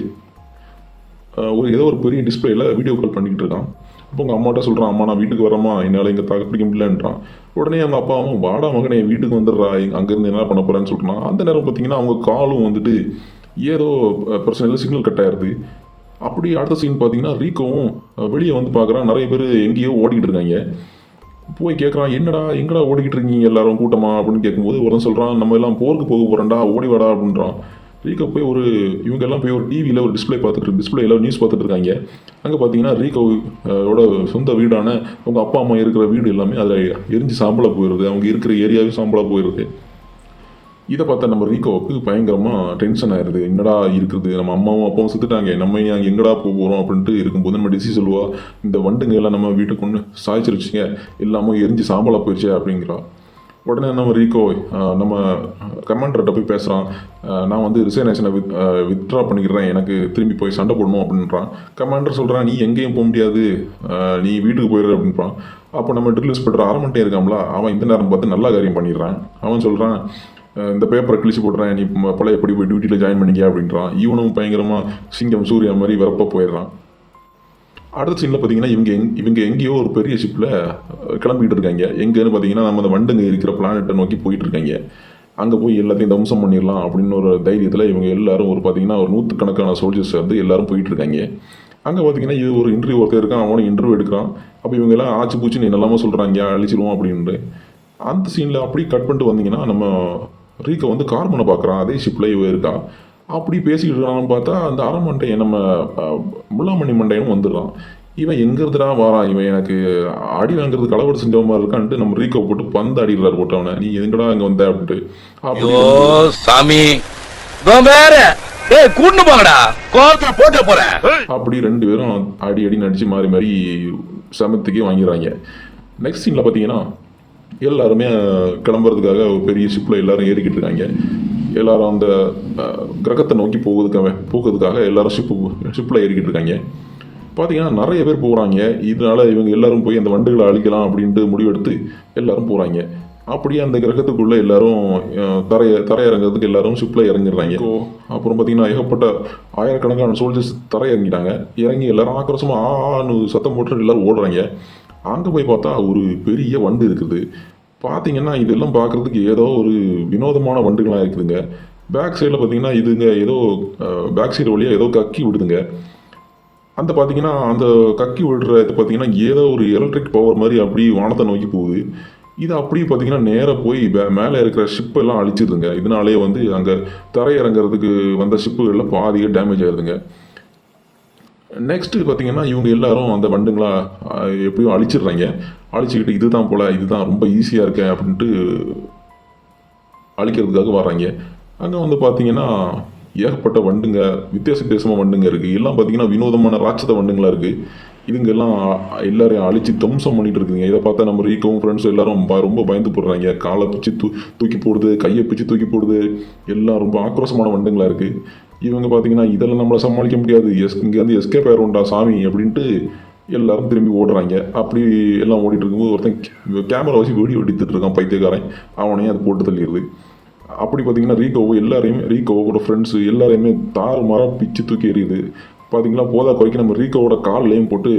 ஏதோ ஒரு பெரிய டிஸ்பிளேயில் வீடியோ கால் பண்ணிக்கிட்டு இருக்கான். அப்போ உங்கள் அம்மாட்ட சொல்கிறான், அம்மா நான் வீட்டுக்கு வரமா, என்னால் இங்கே தாக்கு பிடிக்க முடியலன்றான். உடனே அவங்க அப்பாவும் வாடா மகனே வீட்டுக்கு வந்துடுறா, அங்கேருந்து என்ன பண்ண போகிறான்னு சொல்கிறான். அந்த நேரம் பார்த்தீங்கன்னா அவங்க காலும் வந்துட்டு ஏதோ பிரச்சனையில் சிக்னல் கட் ஆயிடுது. அப்படி அடுத்த சீன் பார்த்தீங்கன்னா ரீகவும் வெளியே வந்து பார்க்குறான், நிறைய பேர் எங்கேயோ ஓடிக்கிட்டு இருக்காங்க. போய் கேட்குறான், எங்கடா ஓடிக்கிட்டு இருக்கீங்க எல்லாரும் கூட்டமா அப்படின்னு கேட்கும்போது ஒருத்தன் சொல்கிறான், நம்ம எல்லாம் போருக்கு போக போகிறோம்டா, ஓடி வாடா அப்படின்றான். ரீகோ போய் இவங்க எல்லாம் போய் ஒரு டிவியில் ஒரு டிஸ்பிளேயில் நியூஸ் பார்த்துட்டு இருக்காங்க. அங்கே பார்த்தீங்கன்னா ரீகோவோட சொந்த வீடான அவங்க அப்பா அம்மா இருக்கிற வீடு எல்லாமே அதில் எரிஞ்சு சாம்பலாக போயிடுது. அவங்க இருக்கிற ஏரியாவே சாம்பலாக போயிடுது. இதை பார்த்தா நம்ம ரீகோவுக்கு பயங்கரமாக டென்ஷன் ஆயிடுது. என்னடா இருக்குது, நம்ம அம்மாவும் அப்பாவும் செத்துட்டாங்க, நம்ம அங்கே எங்கடா போகிறோம் அப்படின்ட்டு இருக்கும்போது நம்ம டிசி சொல்லுவா, இந்த வண்டுங்க எல்லாம் நம்ம வீட்டுக்கு கொண்டு சாய்ச்சிருச்சுங்க, எல்லாமே எரிஞ்சு சாம்பலாக போயிடுச்சு அப்படிங்கிறா. உடனே நம்ம ரீகோ நம்ம கமாண்டர்கிட்ட போய் பேசுகிறான். நான் வந்து ரிசைனேஷனை வித்ட்ரா பண்ணிக்கிறேன், எனக்கு திரும்பி போய் சண்டை போடணும் அப்படின்றான். கமாண்டர் சொல்கிறான், நீ எங்கேயும் போக முடியாது, நீ வீட்டுக்கு போயிடுற அப்படின்றான். அப்போ நம்ம ட்ரில் இன்ஸ்பெக்டர் அரமண்டே இருக்காங்களா, அவன் இந்த நேரம் பார்த்து நல்ல காரியம் பண்ணிடுறான். அவன் சொல்கிறான், இந்த பேப்பரை கிழிச்சு போடுறேன், நீ பழைய எப்படி போய் டியூட்டியில் ஜாயின் பண்ணிக்க அப்படின்றான். இவனும் பயங்கரமாக சிங்கம் சூர்யா மாதிரி வரப்ப போயிடுறான். அடுத்த சீனில் பார்த்தீங்கன்னா இவங்க எங்கேயோ ஒரு பெரிய ஷிப்பில் கிளம்பிக்கிட்டு இருக்காங்க. எங்கேன்னு பார்த்தீங்கன்னா நம்ம அந்த வண்டுங்க இருக்கிற பிளானெட்டை நோக்கி போயிட்டு இருக்காங்க. அங்கே போய் எல்லாத்தையும் தம்சம் பண்ணிடலாம் அப்படின்னு ஒரு தைரியத்தில் இவங்க எல்லாரும் ஒரு பார்த்தீங்கன்னா ஒரு 100கணக்கான சோல்ஜர்ஸ் வந்து எல்லாரும் போயிட்டு இருக்காங்க. அங்கே பார்த்தீங்கன்னா இது ஒரு இன்டர்வியூ ஒருத்தர் இருக்கான், அவனும் இன்டர்வியூ எடுக்கிறான். அப்போ இவங்க எல்லாம் ஆச்சு பூச்சின்னு என்னெல்லாமோ சொல்கிறாங்க, அழிச்சிருவோம் அப்படின்ட்டு. அந்த சீனில் அப்படி கட் பண்ணிட்டு வந்தீங்கன்னா நம்ம ரீகோ வந்து கார்பனை பார்க்குறான், அதே ஷிப்பில் இவ இருக்கா. அப்படி பேசிக்கிட்டு இருக்கான்னு பார்த்தா அந்த அரமண்டையன் நம்ம முல்லாமணி மண்டையனும் வந்துடுறான். இவன் எங்கிறதுடா வாரான், இவன் எனக்கு அடி வாங்குறது களவடு செஞ்ச மாதிரி இருக்கான்ட்டு நம்ம ரீகோ போட்டு பந்து அடிக்கிறார் போட்டவனை, நீ எங்கடா அங்கே வந்த அப்படின்ட்டு. சாமி அப்படி 2 பேரும் அடி நடிச்சு மாறி மாறி சமத்துக்கே வாங்கிடுறாங்க. நெக்ஸ்ட் சீனில் பார்த்தீங்கன்னா எல்லாருமே கிளம்புறதுக்காக ஒரு பெரிய ஷிப்பில் எல்லாரும் ஏறிக்கிட்டு இருக்காங்க. எல்லாரும் அந்த கிரகத்தை நோக்கி போகிறதுக்காக எல்லாரும் ஷிப்பில் ஏறிக்கிட்டு இருக்காங்க. பார்த்தீங்கன்னா நிறைய பேர் போகிறாங்க. இதனால இவங்க எல்லாரும் போய் அந்த வண்டுகளை அழிக்கலாம் அப்படின்ட்டு முடிவெடுத்து எல்லாரும் போகிறாங்க. அப்படியே அந்த கிரகத்துக்குள்ளே எல்லாரும் தரையிறங்கிறதுக்கு எல்லாரும் ஷிப்பில் இறங்கிடுறாங்க. அப்புறம் பார்த்தீங்கன்னா ஏகப்பட்ட ஆயிரக்கணக்கான சோல்ஜர்ஸ் தரையிறங்கிட்டாங்க. இறங்கி எல்லாரும் ஆக்ரோஷமாக ஆன்னு சத்தம் போட்டு எல்லாரும் ஓடுறாங்க. அங்கே போய் பார்த்தா ஒரு பெரிய வண்டு இருக்குது. பார்த்தீங்கன்னா இதெல்லாம் பார்க்குறதுக்கு ஏதோ ஒரு வினோதமான வண்டுகளாக இருக்குதுங்க. பேக் சைடில் பார்த்தீங்கன்னா இதுங்க ஏதோ பேக் சைடு வழியாக ஏதோ கக்கி விடுதுங்க. அந்த பார்த்தீங்கன்னா அந்த கக்கி விடுறது பார்த்தீங்கன்னா ஏதோ ஒரு எலக்ட்ரிக் பவர் மாதிரி அப்படி வானத்தை நோக்கி போகுது. இது அப்படியே பார்த்தீங்கன்னா நேராக போய் மேலே இருக்கிற ஷிப்பெல்லாம் அழிச்சிடுதுங்க. இதனாலே வந்து அங்கே தரையிறங்கிறதுக்கு வந்த ஷிப்புகளில் பாதியே டேமேஜ் ஆயிடுதுங்க. நெக்ஸ்ட்டு பார்த்தீங்கன்னா இவங்க எல்லாரும் அந்த வண்டுங்களா எப்படியும் அழிச்சிடுறாங்க. அழிச்சிக்கிட்டு இதுதான் போல், இதுதான் ரொம்ப ஈஸியாக இருக்கேன் அப்படின்ட்டு அழிக்கிறதுக்காக வர்றாங்க. அங்கே வந்து பார்த்தீங்கன்னா ஏகப்பட்ட வண்டுங்க, வித்தியாசமாக வண்டுங்க இருக்குது. எல்லாம் பார்த்தீங்கன்னா வினோதமான ராட்சத வண்டுங்களாக இருக்குது. இதுங்கெல்லாம் எல்லாரையும் அழிச்சு தம்சம் பண்ணிட்டு இருக்குதுங்க. இதை பார்த்தா நம்ம ரீகவும் ஃப்ரெண்ட்ஸும் எல்லாரும் ரொம்ப பயந்து போடுறாங்க. காலை பிச்சு தூக்கி போடுது, கையை பிச்சு தூக்கி போடுது. எல்லாம் ரொம்ப ஆக்ரோஷமான வண்டுங்களாக இருக்குது. இவங்க பார்த்தீங்கன்னா இதெல்லாம் நம்மளை சமாளிக்க முடியாது, இங்கேருந்து எஸ்கேப் ஆயிரும்டா சாமி அப்படின்ட்டு எல்லாரும் திரும்பி ஓடுறாங்க. அப்படி எல்லாம் ஓடிட்டு இருக்கும்போது ஒருத்தன் கேமரா வச்சு வீடியோ எடுத்துட்டு இருக்கான், பைத்தியக்காரன். அவனையும் அது போட்டு தள்ளிடுது. அப்படி பார்த்தீங்கன்னா ரீகோவோட ஃப்ரெண்ட்ஸு எல்லாரையுமே மரம் பிச்சு தூக்கி எறியுது. பார்த்தீங்கன்னா போதா குறைக்க நம்ம ரீகோவோட கால்லையும் போட்டு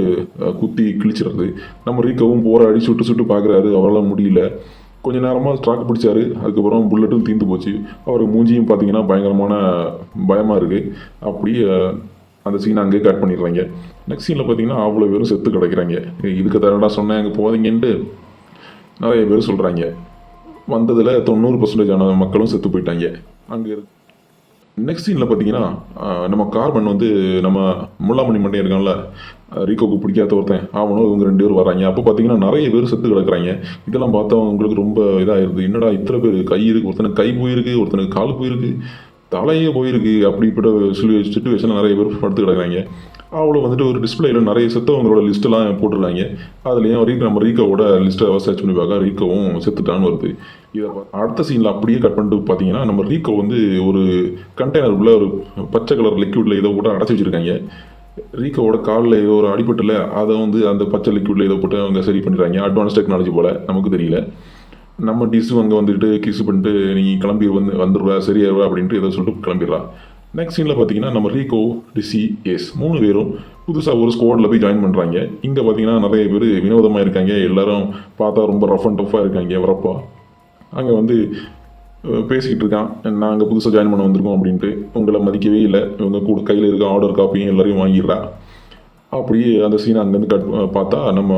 குத்தி கிழிச்சிடுறது. நம்ம ரீகோவும் போராடி சுட்டு பார்க்குறாரு, அவரால் முடியல. கொஞ்சம் நேரமாக ஸ்ட்ராக் பிடிச்சாரு. அதுக்கப்புறம் புல்லட்டும் தீர்ந்து போச்சு. அவருக்கு மூஞ்சியும் பார்த்தீங்கன்னா பயங்கரமான பயமாக இருக்குது. அப்படியே அந்த சீனை அங்கேயே கட் பண்ணிடுறாங்க. நெக்ஸ்ட் சீனில் பார்த்தீங்கன்னா அவ்வளோ பேரும் செத்து கிடக்கிறாங்க. இதுக்கு தரடா சொன்னேன் அங்கே போதீங்கன்ட்டு நிறைய பேர் சொல்கிறாங்க. வந்ததில் 90% மக்களும் செத்து போயிட்டாங்க. அங்கே நெக்ஸ்ட் சீனில் பார்த்தீங்கன்னா நம்ம கார்பன் வந்து நம்ம முல்லாமணி மண்டையன் இருக்கான்ல, ரீகோவுக்கு பிடிக்காத ஒருத்தன், அவனும் இவங்க 2 பேர் வராங்க. அப்போ பார்த்தீங்கன்னா நிறைய பேர் செத்து கிடக்குறாங்க. இதெல்லாம் பார்த்தா அவங்களுக்கு ரொம்ப இதாகிடுது. என்னடா இத்தனை பேர் கை இருக்குது, ஒருத்தனுக்கு கை போயிருக்கு, ஒருத்தனுக்கு கால் போயிருக்கு, தலையே போயிருக்கு. அப்படிப்பட்ட சிச்சுவேஷனில் நிறைய பேர் படுத்து கிடக்குறாங்க. அவ்வளோ வந்துட்டு ஒரு டிஸ்பிளேயில் நிறைய செத்தவங்களோட லிஸ்ட்டெல்லாம் போட்டுருக்காங்க. அதுலேயும் நம்ம ரீகோவோட லிஸ்ட்டை சர்ச் பண்ணி பார்க்க ரீகோவும் செத்துட்டான்னு வருது. இதை அடுத்த சீனில் அப்படியே கட் பண்ணிட்டு பார்த்தீங்கன்னா நம்ம ரீகோ வந்து ஒரு கண்டெய்னருக்குள்ளே ஒரு பச்சை கலர் லிக்விடில் இதை போட்டு அடைச்சி வச்சுருக்காங்க. ரீகோவோட காலில் ஏதோ ஒரு அடிபட்டில் அதை வந்து அந்த பச்சை லிக்விடில் இதை போட்டு அவங்க சரி பண்ணிடுறாங்க. அட்வான்ஸ் டெக்னாலஜி போல், நமக்கு தெரியல. நம்ம டிஸ்ஸு அங்கே வந்துட்டு கிஸ் பண்ணிட்டு நீ கிளம்பி வந்துடுவா சரியாருவா அப்படின்ட்டு ஏதோ சொல்லிட்டு கிளம்பிடுறா. நெக்ஸ்ட் சீனில் பார்த்தீங்கன்னா நம்ம ரீகோ, டிசி, எஸ் 3 பேரும் புதுசாக ஒரு ஸ்குவாடில் போய் ஜாயின் பண்ணுறாங்க. இங்கே பார்த்தீங்கன்னா நிறைய பேர் வினோதமாக இருக்காங்க. எல்லாரும் பார்த்தா ரொம்ப ரஃப் அண்ட் டஃப்பாக இருக்காங்க. வரப்பா அங்கே வந்து பேசிக்கிட்டு இருக்கான், நாங்கள் புதுசாக ஜாயின் பண்ண வந்திருக்கோம் அப்படின்ட்டு. உங்களை மதிக்கவே இல்லை, இவங்க கூட கையில் இருக்க ஆர்டர் காப்பியும் எல்லாரையும் வாங்கிடுறா. அப்படியே அந்த சீனை அங்கேருந்து பார்த்தா நம்ம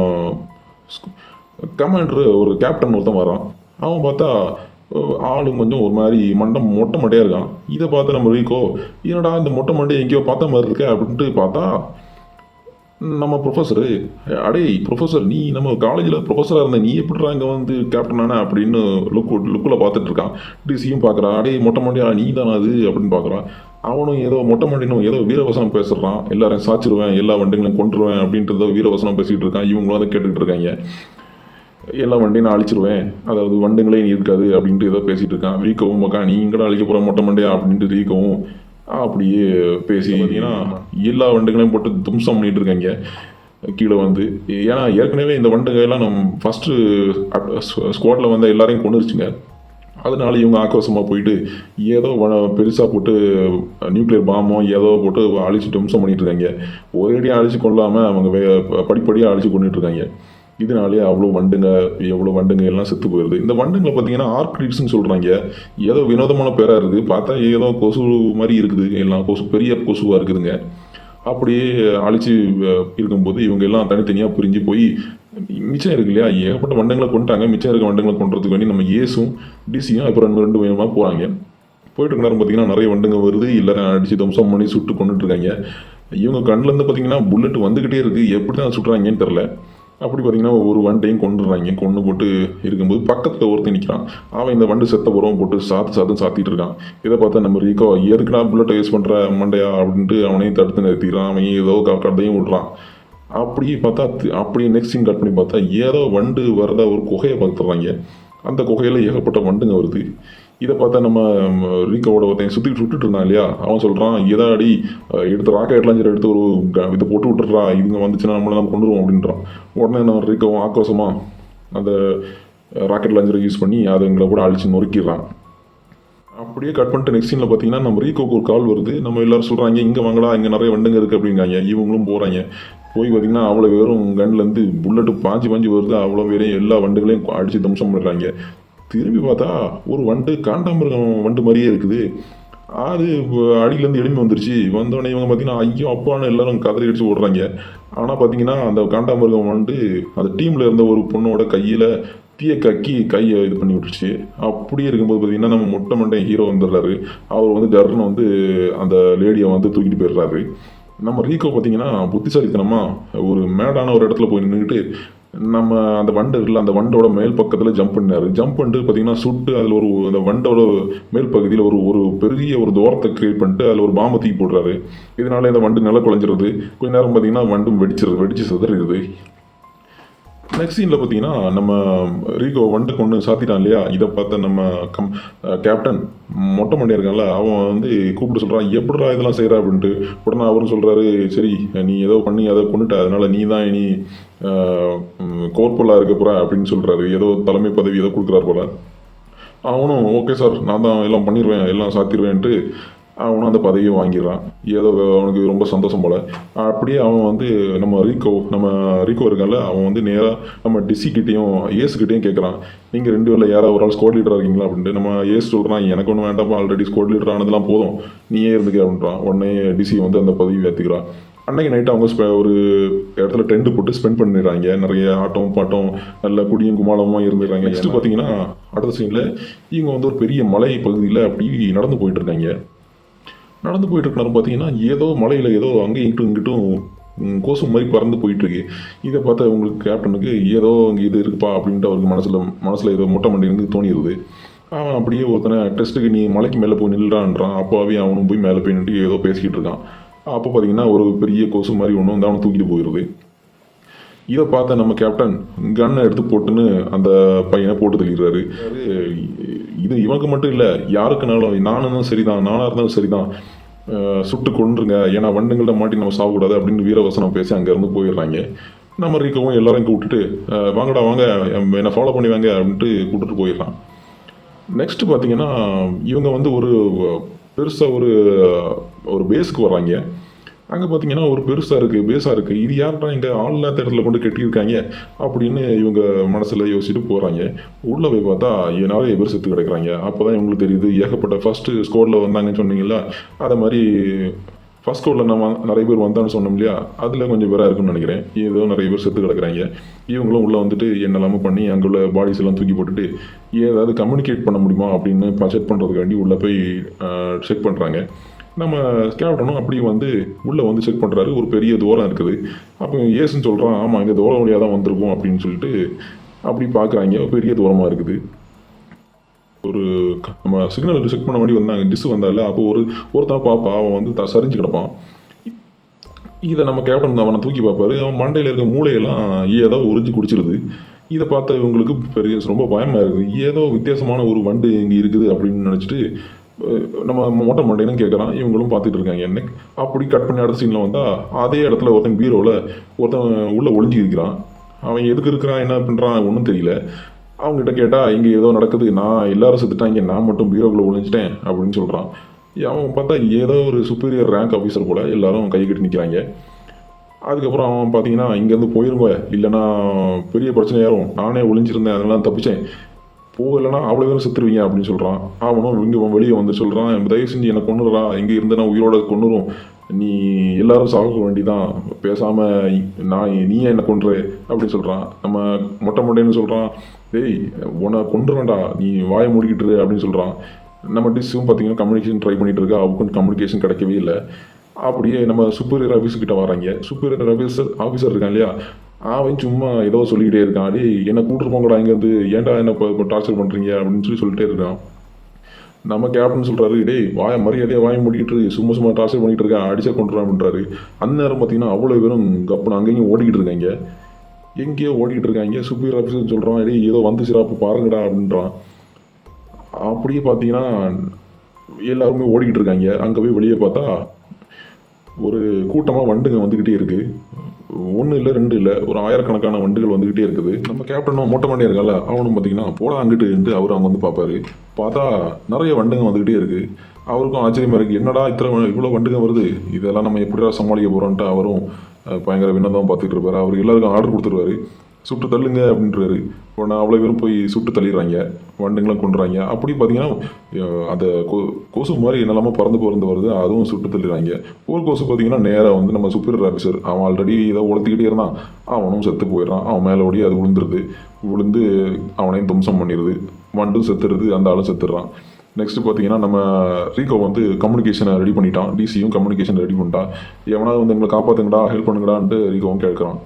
கமாண்டரு ஒரு கேப்டன் ஒருத்தன் வரான். அவன் பார்த்தா ஆளும் கொஞ்சம் ஒரு மாதிரி மொட்டை மண்டையாக இருக்கான். இதை பார்த்து நம்ம ரீகோ, என்னடா இந்த மொட்டை மண்டையை எங்கேயோ பார்த்த மாதிரி இருக்க அப்படின்ட்டு பார்த்தா நம்ம ப்ரொஃபஸரு, அடே ப்ரொஃபஸர் நீ நம்ம காலேஜில் ப்ரொஃபஸராக இருந்த நீ எப்படிடா இங்கே வந்து கேப்டனானே அப்படின்னு லுக்கில் பார்த்துட்டு இருக்கான். டிசியும் பார்க்குறான், அடே மொட்டை மண்டியா நீ தானே அது அப்படின்னு பார்க்குறான். அவனும் ஏதோ மொட்டை மண்டினும் ஏதோ வீரவசனம் பேசுகிறான், எல்லாரையும் சாச்சிருவேன், எல்லா வண்டிகளையும் கொண்டுருவேன் அப்படின்றத வீரவசனம் பேசிகிட்டு இருக்கான். இவங்களும் அதை கேட்டுக்கிட்டு இருக்காங்க. எல்லா வண்டியும் நான் அழிச்சிருவேன், அதாவது வண்டுங்களே இருக்காது அப்படின்ட்டு ஏதோ பேசிகிட்டு இருக்கான். ரீக்கவும் மக்கா நீ இங்கடா அழிக்க போகிற மொட்டை மண்டியா அப்படின்ட்டு ரீக்கவும் அப்படியே பேசி பார்த்தீங்கன்னா எல்லா வண்டுகளையும் போட்டு தும்சம் பண்ணிட்டு இருக்காங்க கீழே வந்து. ஏன்னா ஏற்கனவே இந்த வண்டுகள்லாம் நம்ம ஃபஸ்ட்டு ஸ்குவாடில் வந்து எல்லாரையும் கொண்டுருச்சுங்க. அதனால இவங்க ஆக்ரோஷமாக போயிட்டு ஏதோ பெருசாக போட்டு நியூக்ளியர் பாம்போ ஏதோ போட்டு அழிச்சு தும்சம் பண்ணிட்டு இருக்காங்க. ஒரேடியாக அழிச்சு கொள்ளாமல் அவங்க படிப்படியாக அழிச்சு கொண்டுட்டு இருக்காங்க. இதனாலே எவ்வளோ வண்டுங்க எல்லாம் செத்து போயிடுது. இந்த வண்டுங்களை பார்த்தீங்கன்னா ஆர்க்டிட்ஸ்ன்னு சொல்கிறாங்க. ஏதோ வினோதமான பேராக இருக்குது, பார்த்தா ஏதோ கொசு மாதிரி இருக்குது, எல்லாம் கொசு பெரிய கொசுவாக இருக்குதுங்க. அப்படியே அழிச்சு இருக்கும்போது இவங்க எல்லாம் தனித்தனியாக பிரிஞ்சு போய் மிச்சம் இருக்கு இல்லையா, ஏகப்பட்ட வண்டுங்களை கொண்டுட்டாங்க. மிச்சம் இருக்க வண்டுங்களை கொண்டுறதுக்கு வேண்டி நம்ம ஏசும் டிசியும் அப்புறம் ரெண்டு வேகமாக போகிறாங்க. போயிட்டு இருக்க நேரம் பார்த்தீங்கன்னா நிறைய வண்டுங்க வருது, எல்லாரும் அடித்து தம்சம் பண்ணி சுட்டு கொண்டுட்டு இருக்காங்க. இவங்க கண்ணிலேருந்து பார்த்தீங்கன்னா புல்லட் வந்துக்கிட்டே இருக்குது, எப்படி தான் சுட்டுறாங்கன்னு தெரில. அப்படி பார்த்தீங்கன்னா ஒரு வண்டையும் கொண்டுடுறாங்க. கொண்டு போட்டு இருக்கும்போது பக்கத்தில் ஒருத்தன் நிற்கிறான். அவன் இந்த வண்டு செத்த உரம் போட்டு சாத்திட்டு இருக்கான். இதை பார்த்தா நம்ம ரீகோ எதுக்குடா புல்லட்டை யூஸ் பண்ணுற மண்டையா அப்படின்ட்டு அவனையும் தடுத்து நிறுத்திக்கிறான். அவன் ஏதோ கடையும் விட்றான். அப்படியே பார்த்தா அப்படியே நெக்ஸ்ட் சீன் கட் பண்ணி பார்த்தா ஏதோ வண்டு வரத ஒரு குகையை பார்த்துடுறாங்க. அந்த குகையில் ஏகப்பட்ட வண்டுங்க வருது. இதை பார்த்தா நம்ம ரீகோவோட ஒருத்தன் சுற்றிட்டு விட்டுட்டு இருந்தான் இல்லையா, அவன் சொல்கிறான் ஏதாடி எடுத்து ராக்கெட் லாஞ்சர் எடுத்து ஒரு இதை போட்டு விட்டுறா, இதுங்க வந்துச்சுன்னா நம்ம கொண்டுருவோம் அப்படின்றான். உடனே நம்ம ரீகோவும் ஆக்ரோஷமாக அந்த ராக்கெட் லாஞ்சரை யூஸ் பண்ணி அதுங்களை கூட அழிச்சு நொறுக்கிடுறான். அப்படியே கட் பண்ணிட்டு நெக்ஸ்ட் சீனில் பார்த்தீங்கன்னா நம்ம ரீகோக்கு ஒரு கால் வருது. நம்ம எல்லோரும் சொல்கிறாங்க இங்கே வாங்கடா, இங்கே நிறைய வண்டுங்க இருக்குது அப்படிங்காங்க. இவங்களும் போகிறாங்க. போய் பார்த்திங்கன்னா அவ்வளோ பேரும் கன்லேருந்து புல்லட்டு பாஞ்சு வருது. அவ்வளோ பேரையும் எல்லா வண்டுகளையும் அடித்து தம்சம் பண்ணுறாங்க. திரும்பி பார்த்தா ஒரு வண்டு காண்டாமிருகம் வண்டு மாதிரியே இருக்குது. அது அடியிலேருந்து எழும்பி வந்துருச்சு. வந்தோடனே இவங்க பார்த்தீங்கன்னா ஐயோ அப்பான்னு எல்லாரும் கதறி அடித்து ஓடுறாங்க. ஆனால் பார்த்தீங்கன்னா அந்த காண்டாமிருகம் வண்டு அந்த டீமில் இருந்த ஒரு பொண்ணோட கையில் தீயை கக்கி கையை இது பண்ணி விட்டுருச்சு. அப்படியே இருக்கும்போது பார்த்தீங்கன்னா நம்ம மொட்டை மண்டை ஹீரோ வந்துடுறாரு. அவர் வந்து டர்னு வந்து அந்த லேடியை வந்து தூக்கிட்டு போயிடுறாரு. நம்ம ரீகோ பார்த்தீங்கன்னா புத்திசாலித்தனமாக ஒரு மேடான ஒரு இடத்துல போய் நின்றுக்கிட்டு நம்ம அந்த வண்டு இருக்குல்ல அந்த வண்டோட மேல் பக்கத்தில் ஜம்ப் பண்ணிட்டு பார்த்தீங்கன்னா சுட்டு அதில் அந்த வண்டோட மேல் பகுதியில் ஒரு பெரிய ஒரு தூரத்தை கிரியேட் பண்ணிட்டு அதில் ஒரு பாம்பை தூக்கி போடுறாரு. இதனால இந்த வண்டு நில குழஞ்சிருது. கொஞ்ச நேரம் பார்த்தீங்கன்னா வண்டும் வெடிச்சு சிதறிடுது. நெக்ஸ்ட் சீனில் பார்த்தீங்கன்னா நம்ம ரீகோ வண்டு கொண்டு சாத்திட்டான் இல்லையா, இதை பார்த்த நம்ம கேப்டன் மொட்டை மண்டியா இருக்கான்ல, அவன் வந்து கூப்பிட்டு சொல்கிறான் எப்படிடா இதெல்லாம் செய்கிறா அப்படின்ட்டு. உடனே அவரும் சொல்கிறாரு சரி நீ ஏதோ பண்ணி அதை கொண்டுட்ட, அதனால் நீ தான் இனி கோர்பலாக இருக்க போகிற அப்படின்னு சொல்கிறாரு. ஏதோ தலைமை பதவி ஏதோ கொடுக்குறாரு போல. அவனும் ஓகே சார் நான் தான் எல்லாம் பண்ணிடுவேன் எல்லாம் சாத்திடுவேன்ட்டு அவனும் அந்த பதவியை வாங்கிடுறான். ஏதோ அவனுக்கு ரொம்ப சந்தோஷம் போல். அப்படியே அவன் வந்து நம்ம ரீகோ இருக்கான்ல, அவன் வந்து நேராக நம்ம டிசிக்கிட்டேயும் ஏஸுக்கிட்டேயும் கேட்குறான் நீங்கள் ரெண்டு பேரில் யாராவது ஒரு ஆள் ஸ்குவாட் லீடராக இருக்கீங்களா அப்படின்ட்டு. நம்ம ஏஸ் சொல்கிறான் எனக்கு ஒன்றும் வேண்டாம், ஆல்ரெடி ஸ்குவாட் லீடர் ஆனதெல்லாம் போதும், நீயே இருந்துக்க அப்படின்றான். உடனே டிசி வந்து அந்த பதவி ஏற்றுக்கிறான். அன்றைக்கி நைட்டு அவங்க ஒரு இடத்துல டென்ட் போட்டு ஸ்பெண்ட் பண்ணிடுறாங்க. நிறைய ஆட்டம் பாட்டம் நல்ல குடியும் குமாலமாக இருந்துடுறாங்க. நெக்ஸ்ட்டு பார்த்தீங்கன்னா அடுத்த சீனில் இவங்க வந்து ஒரு பெரிய மலை பகுதியில் அப்படி நடந்து போயிட்டுருக்காங்க. நடந்து போயிட்டு இருக்கணும் பார்த்தீங்கன்னா ஏதோ மலையில் ஏதோ அங்கேயும் இங்கிட்டும் கோசு மாதிரி பறந்து போயிட்டுருக்கு. இதை பார்த்தா உங்களுக்கு கேப்டனுக்கு ஏதோ அங்கே இது இருக்குப்பா அப்படின்ட்டு அவருக்கு மனசில் ஏதோ மொட்டை மண்டி தோணிடுது. அவன் அப்படியே ஒருத்தனை டெஸ்ட்டுக்கு நீ மலைக்கு மேலே போய் நில்றான்றான். அப்பாவே அவனும் போய் மேலே போய் நின்று ஏதோ பேசிக்கிட்டு இருக்கான். அப்போ பார்த்தீங்கன்னா ஒரு பெரிய கொசு மாதிரி ஒன்று வந்து அவனை தூக்கிட்டு போயிடுது. இதை பார்த்த நம்ம கேப்டன் கன்னை எடுத்து போட்டுன்னு அந்த பையனை போட்டு தள்ளிடுறாரு. இது இவனுக்கு மட்டும் இல்லை யாருக்குனாலும் நானும் சரிதான், நானாக இருந்தாலும் சரிதான், சுட்டு கொண்டுருங்க, ஏன்னா வண்டுங்கள்ட்ட மாட்டி நம்ம சாப்பிடக்கூடாது அப்படின்னு வீரவசனம் பேசி அங்கேருந்து போயிடுறாங்க. நம்ம ரீக்கவும் எல்லாரையும் கூப்பிட்டுட்டு வாங்கடா வாங்க என்னை ஃபாலோ பண்ணி வாங்க அப்படின்ட்டு கூப்பிட்டுட்டு போயிடலாம். நெக்ஸ்ட்டு பார்த்தீங்கன்னா இவங்க வந்து ஒரு பெருசாக ஒரு பேஸுக்கு வர்றாங்க. அங்கே பார்த்தீங்கன்னா ஒரு பேஸாக இருக்குது. இது யார்டா இங்கே ஆள் இல்லாத இடத்துல கொண்டு கட்டியிருக்காங்க அப்படின்னு இவங்க மனசில் யோசிச்சுட்டு போகிறாங்க. உள்ளே போய் பார்த்தா நிறைய பேர் செத்து கிடக்குறாங்க. அப்போ தான் இவங்களுக்கு தெரியுது ஏகப்பட்ட ஃபஸ்ட்டு ஸ்குவாடில் வந்தாங்கன்னு சொன்னீங்களா, அதை மாதிரி ஃபஸ்ட் ஸ்குவாடில் நம்ம நிறைய பேர் வந்தான்னு சொன்னோம் இல்லையா, அதில் கொஞ்சம் பேராக இருக்குன்னு நினைக்கிறேன். ஏதோ நிறைய பேர் செத்து கிடக்குறாங்க. இவங்களும் உள்ளே வந்துட்டு என்னெல்லாமோ பண்ணி அங்கே உள்ள பாடிஸ் எல்லாம் தூக்கி போட்டுட்டு ஏதாவது கம்யூனிகேட் பண்ண முடியுமா அப்படின்னு செக் பண்ணுறதுக்காண்டி உள்ளே போய் செக் பண்ணுறாங்க. நம்ம கேப்டனும் அப்படி வந்து உள்ளே வந்து செக் பண்ணுறாரு. ஒரு பெரிய தூரம் இருக்குது. அப்போ ஏசுன்னு சொல்கிறான், ஆமாம் இந்த தூரம் வழியாக தான் வந்திருக்கும் அப்படின்னு சொல்லிட்டு அப்படி பார்க்குறாங்க. பெரிய தூரமாக இருக்குது. ஒரு நம்ம சிக்னல் செக் பண்ண வேண்டி வந்தாங்க, டிஸ் வந்தால. அப்போ ஒருத்தன் பாப்பா அவன் வந்து சரிஞ்சு கிடப்பான். இதை நம்ம கேப்டன் அவனை தூக்கி பார்ப்பாரு. அவன் மண்டையில் இருக்க மூளையெல்லாம் ஏதோ உறிஞ்சி குடிச்சிருது. இதை பார்த்த இவங்களுக்கு பெரிய ரொம்ப பயமாக இருக்குது. ஏதோ வித்தியாசமான ஒரு வண்டு இங்கே இருக்குது அப்படின்னு நினச்சிட்டு நம்ம மொட்டை மண்டைன்னு கேட்குறான். இவங்களும் பார்த்துட்டு இருக்காங்க என்ன. அப்படி கட் பண்ணி அடுத்த சீனில் வந்தால் அதே இடத்துல ஒருத்தன் பீரோவில் ஒருத்தன் உள்ளே ஒளிஞ்சி இருக்கிறான். அவன் எதுக்கு இருக்கிறான் என்ன பண்ணுறான் ஒன்றும் தெரியல. அவங்ககிட்ட கேட்டால் இங்கே ஏதோ நடக்குது, நான் எல்லாரும் செத்துட்டாங்க, நான் மட்டும் பீரோக்குள்ளே ஒளிஞ்சிட்டேன் அப்படின்னு சொல்கிறான். அவன் பார்த்தா ஏதோ ஒரு சுப்பீரியர் ரேங்க் ஆஃபீஸர் போல் எல்லாரும் கை கட்டி நிற்கிறாங்க. அதுக்கப்புறம் அவன் பார்த்தீங்கன்னா இங்கேருந்து போயிருங்க, இல்லைன்னா பெரிய பிரச்சனை யாரும், நானே ஒளிஞ்சிருந்தேன் அதெல்லாம் தப்பிச்சேன், போகலைன்னா அவ்வளோ பேரும் செத்துருவீங்க அப்படின்னு சொல்கிறான். அவனும் இங்கே வெளியே வந்து சொல்கிறான், தயவு செஞ்சு என்னை கொண்டுடுறா, இங்கே இருந்து நான் உயிரோட கொண்டுரும், நீ எல்லாரும் சாக வேண்டிதான், பேசாமல் நீ என்னை கொண்டுரு அப்படின்னு சொல்கிறான். நம்ம மொட்டை மொட்டைன்னு சொல்கிறான், டேய் உன்னை கொண்டுருவேன்டா, நீ வாயை மூடிக்கிட்டுரு அப்படின்னு சொல்கிறான். நம்ம டிஸ்ஸும் பார்த்தீங்கன்னா கம்யூனிகேஷன் ட்ரை பண்ணிகிட்டு இருக்கா. அவனுக்கு கம்யூனிகேஷன் கிடைக்கவே இல்லை. அப்படியே நம்ம சுப்பீரியர் ஆஃபீஸர்கிட்ட வராங்க. சுப்பீரியர் ஆஃபீஸர் இருக்கான் இல்லையா, அவன் சும்மா ஏதோ சொல்லிக்கிட்டே இருக்கான். டேய் என்னை கூப்பிட்டு போங்கடா இங்கேருந்து, ஏன்டா என்ன இப்போ டார்ச்சர் பண்ணுறீங்க அப்படின்னு சொல்லிட்டே இருக்கான். நம்ம கேப்டன் சொல்கிறாரு, டேய் மரியாதையாக வாய முடிக்கிட்டு சும்மா டார்ச்சர் பண்ணிகிட்டு இருக்கேன், அடிச்சா கொண்டுறான் அப்படின்றாரு. அந்த நேரம் பார்த்தீங்கன்னா அவ்வளோ பேரும் கப்புன்னு அங்கேயும் ஓடிக்கிட்டு இருக்காங்க. எங்கேயோ ஓடிக்கிட்டு இருக்காங்க. சுப்பீரியர் ஆஃபீஸர் சொல்கிறான், டேய் ஏதோ வந்து சிறப்பு பாருங்கடா அப்படின்றான். அப்படியே பார்த்தீங்கன்னா எல்லாருமே ஓடிக்கிட்டு இருக்காங்க. அங்கே போய் வெளியே பார்த்தா ஒரு கூட்டமாக வண்டுங்க வந்துக்கிட்டே இருக்குது. ஒன்று இல்லை ரெண்டு இல்லை, ஒரு ஆயிரக்கணக்கான வண்டுகள் வந்துக்கிட்டே இருக்குது. நம்ம கேப்டனும் மொட்டை மண்டையாக இருக்கால, அவனும் பார்த்தீங்கன்னா போடா அங்கிட்டு அவர் அவங்க வந்து பார்ப்பாரு. பார்த்தா நிறைய வண்டுங்க வந்துக்கிட்டே இருக்குது. அவருக்கும் ஆச்சரியமாக இருக்குது, என்னடா இவ்வளோ வண்டுங்க வருது, இதெல்லாம் நம்ம எப்படிடா சமாளிக்க போகிறோன்ட்டு அவரும் பயங்கர வினோதம் பார்த்துட்டு இருப்பார். அவர் எல்லாருக்கும் ஆர்டர் கொடுத்துருவாரு, சுட்டு தள்ளுங்க அப்படின்றாரு. உடனே அவ்வளோ பேரும் போய் சுட்டு தள்ளிடுறாங்க, வண்டுங்களாம் கொண்டுறாங்க. அப்படி பார்த்தீங்கன்னா அந்த கொசு மாதிரி நிலமா பறந்து வருது, அதுவும் சுட்டு தள்ளிடுறாங்க. ஒரு கொசு பார்த்தீங்கன்னா நேராக வந்து நம்ம சுப்பீரியர் ஆஃபீஸர், அவன் ஆல்ரெடி இதை உழைத்துக்கிட்டே இருந்தான், அவனும் செத்து போயிடுறான். அவன் மேலே ஓடி அது விழுந்து அவனையும் தும்சம் பண்ணிடுது. வண்டும் செத்துடுது, அந்த ஆளும் செத்துடுறான். நெக்ஸ்ட்டு பார்த்தீங்கன்னா நம்ம ரீகோ வந்து கம்யூனிகேஷனை ரெடி பண்ணிட்டான். டிசியும் கம்யூனிகேஷன் ரெடி பண்ணிட்டான். எவனாவது வந்து எங்களை காப்பாற்றுங்கடா, ஹெல்ப் பண்ணுங்கடான்ட்டு ரீகோவும் கேட்குறான்.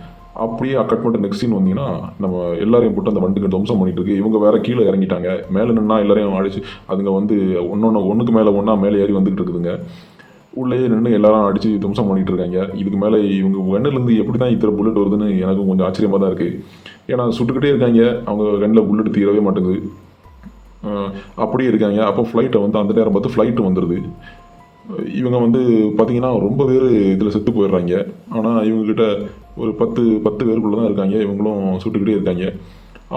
அப்படியே கட் பண்ணிட்டு நெக்ஸ்ட் சீன் வந்தீங்கன்னா நம்ம எல்லாரையும் போட்டு அந்த வண்டுக்கு துவம்சம் பண்ணிட்டு இருக்கு. இவங்க வேற கீழே இறங்கிட்டாங்க. மேலே நின்னா எல்லாரையும் அடிச்சு அதுங்க வந்து ஒன்றுக்கு மேலே மேலே ஏறி வந்துட்டு இருக்குதுங்க. உள்ளேயே நின்று எல்லாரும் அடித்து துவம்சம் பண்ணிட்டு இருக்காங்க. இதுக்கு மேலே இவங்க கண்ணிலேருந்து எப்படி தான் இத்தனை புல்லட் வருதுன்னு எனக்கு கொஞ்சம் ஆச்சரியமாக தான் இருக்குது. ஏன்னா சுட்டுக்கிட்டே இருக்காங்க, அவங்க கண்ணில் புல்லட் தீரவே மாட்டேங்குது. அப்படியே இருக்காங்க. அப்போ ஃப்ளைட்டை வந்து அந்த நேரம் பார்த்து ஃப்ளைட்டு வந்துடுது. இவங்க வந்து பார்த்தீங்கன்னா ரொம்ப பேர் இதில் செத்து போயிடுறாங்க. ஆனால் இவங்ககிட்ட ஒரு 10 பேருக்குள்ளே தான் இருக்காங்க. இவங்களும் சுட்டுக்கிட்டே இருக்காங்க.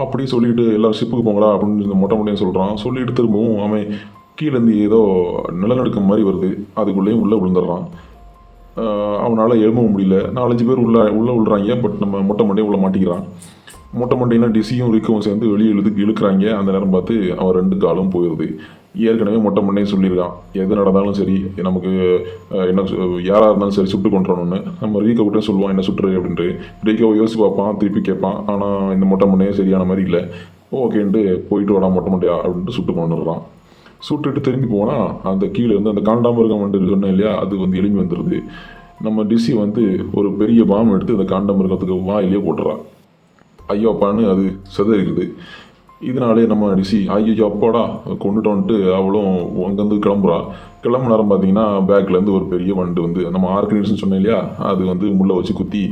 அப்படி சொல்லிட்டு எல்லோரும் ஷிப்புக்கு போங்கடா அப்படின்னு இந்த மொட்டை மொட்டையும் சொல்கிறான். சொல்லிட்டு திரும்பவும் அவன் கீழேருந்து ஏதோ நிலநடுக்கம் மாதிரி வருது, அதுக்குள்ளேயும் உள்ளே விழுந்துடுறான். அவனால் எழும்பவும் முடியல. 4-5 பேர் உள்ளே விழுறாங்க. பட் நம்ம மொட்டை மொட்டையும் உள்ளே மாட்டிக்கிறான். மொட்டை மொட்டைனா டிசியும் ரிக்கவும் சேர்ந்து வெளியே இழுக்கிறாங்க. அந்த நேரம் பார்த்து அவன் 2 காலும் போயிடுது. ஏற்கனவே மொட்டை மண்டையும் சொல்லியிருக்கான், எது நடந்தாலும் சரி நமக்கு என்ன யாராக இருந்தாலும் சரி சுட்டு கொண்டுறணும்னு. நம்ம ரீகோ கிட்டே சொல்லுவான் என்ன சுட்டுரு அப்படின்ட்டு. ரீகோ யோசிச்சு பார்ப்பான், திருப்பி கேட்பான். ஆனால் இந்த மொட்டை மண்டையும் சரியான மாதிரி இல்லை. ஓகேன்ட்டு போயிட்டு வாடா மொட்டை மண்டையா அப்படின்ட்டு சுட்டு கொண்டுடுறான். சுட்டுட்டு திரும்பி போனால் அந்த கீழே வந்து அந்த காண்டாமல் இருக்க மண்டு சொன்னேன் இல்லையா, அது வந்து எழும்பி வந்துடுது. நம்ம டிசி வந்து ஒரு பெரிய பாம் எடுத்து அந்த காண்டம் இருக்கிறதுக்கு வாயிலே போட்டுறான். ஐயோ அப்பான்னு அது செதறிடுது. இதனாலே நம்ம டிசி ஐயோ அப்பாடா கொண்டுட்டோன்ட்டு அவளும் அங்கேருந்து கிளம்பு நேரம் பார்த்தீங்கன்னா பேக்லேருந்து ஒரு பெரிய வண்டு வந்து நம்ம ஆர்கனைசேஷன் சொன்னேன் இல்லையா, அது வந்து முள்ளை வச்சு குத்தி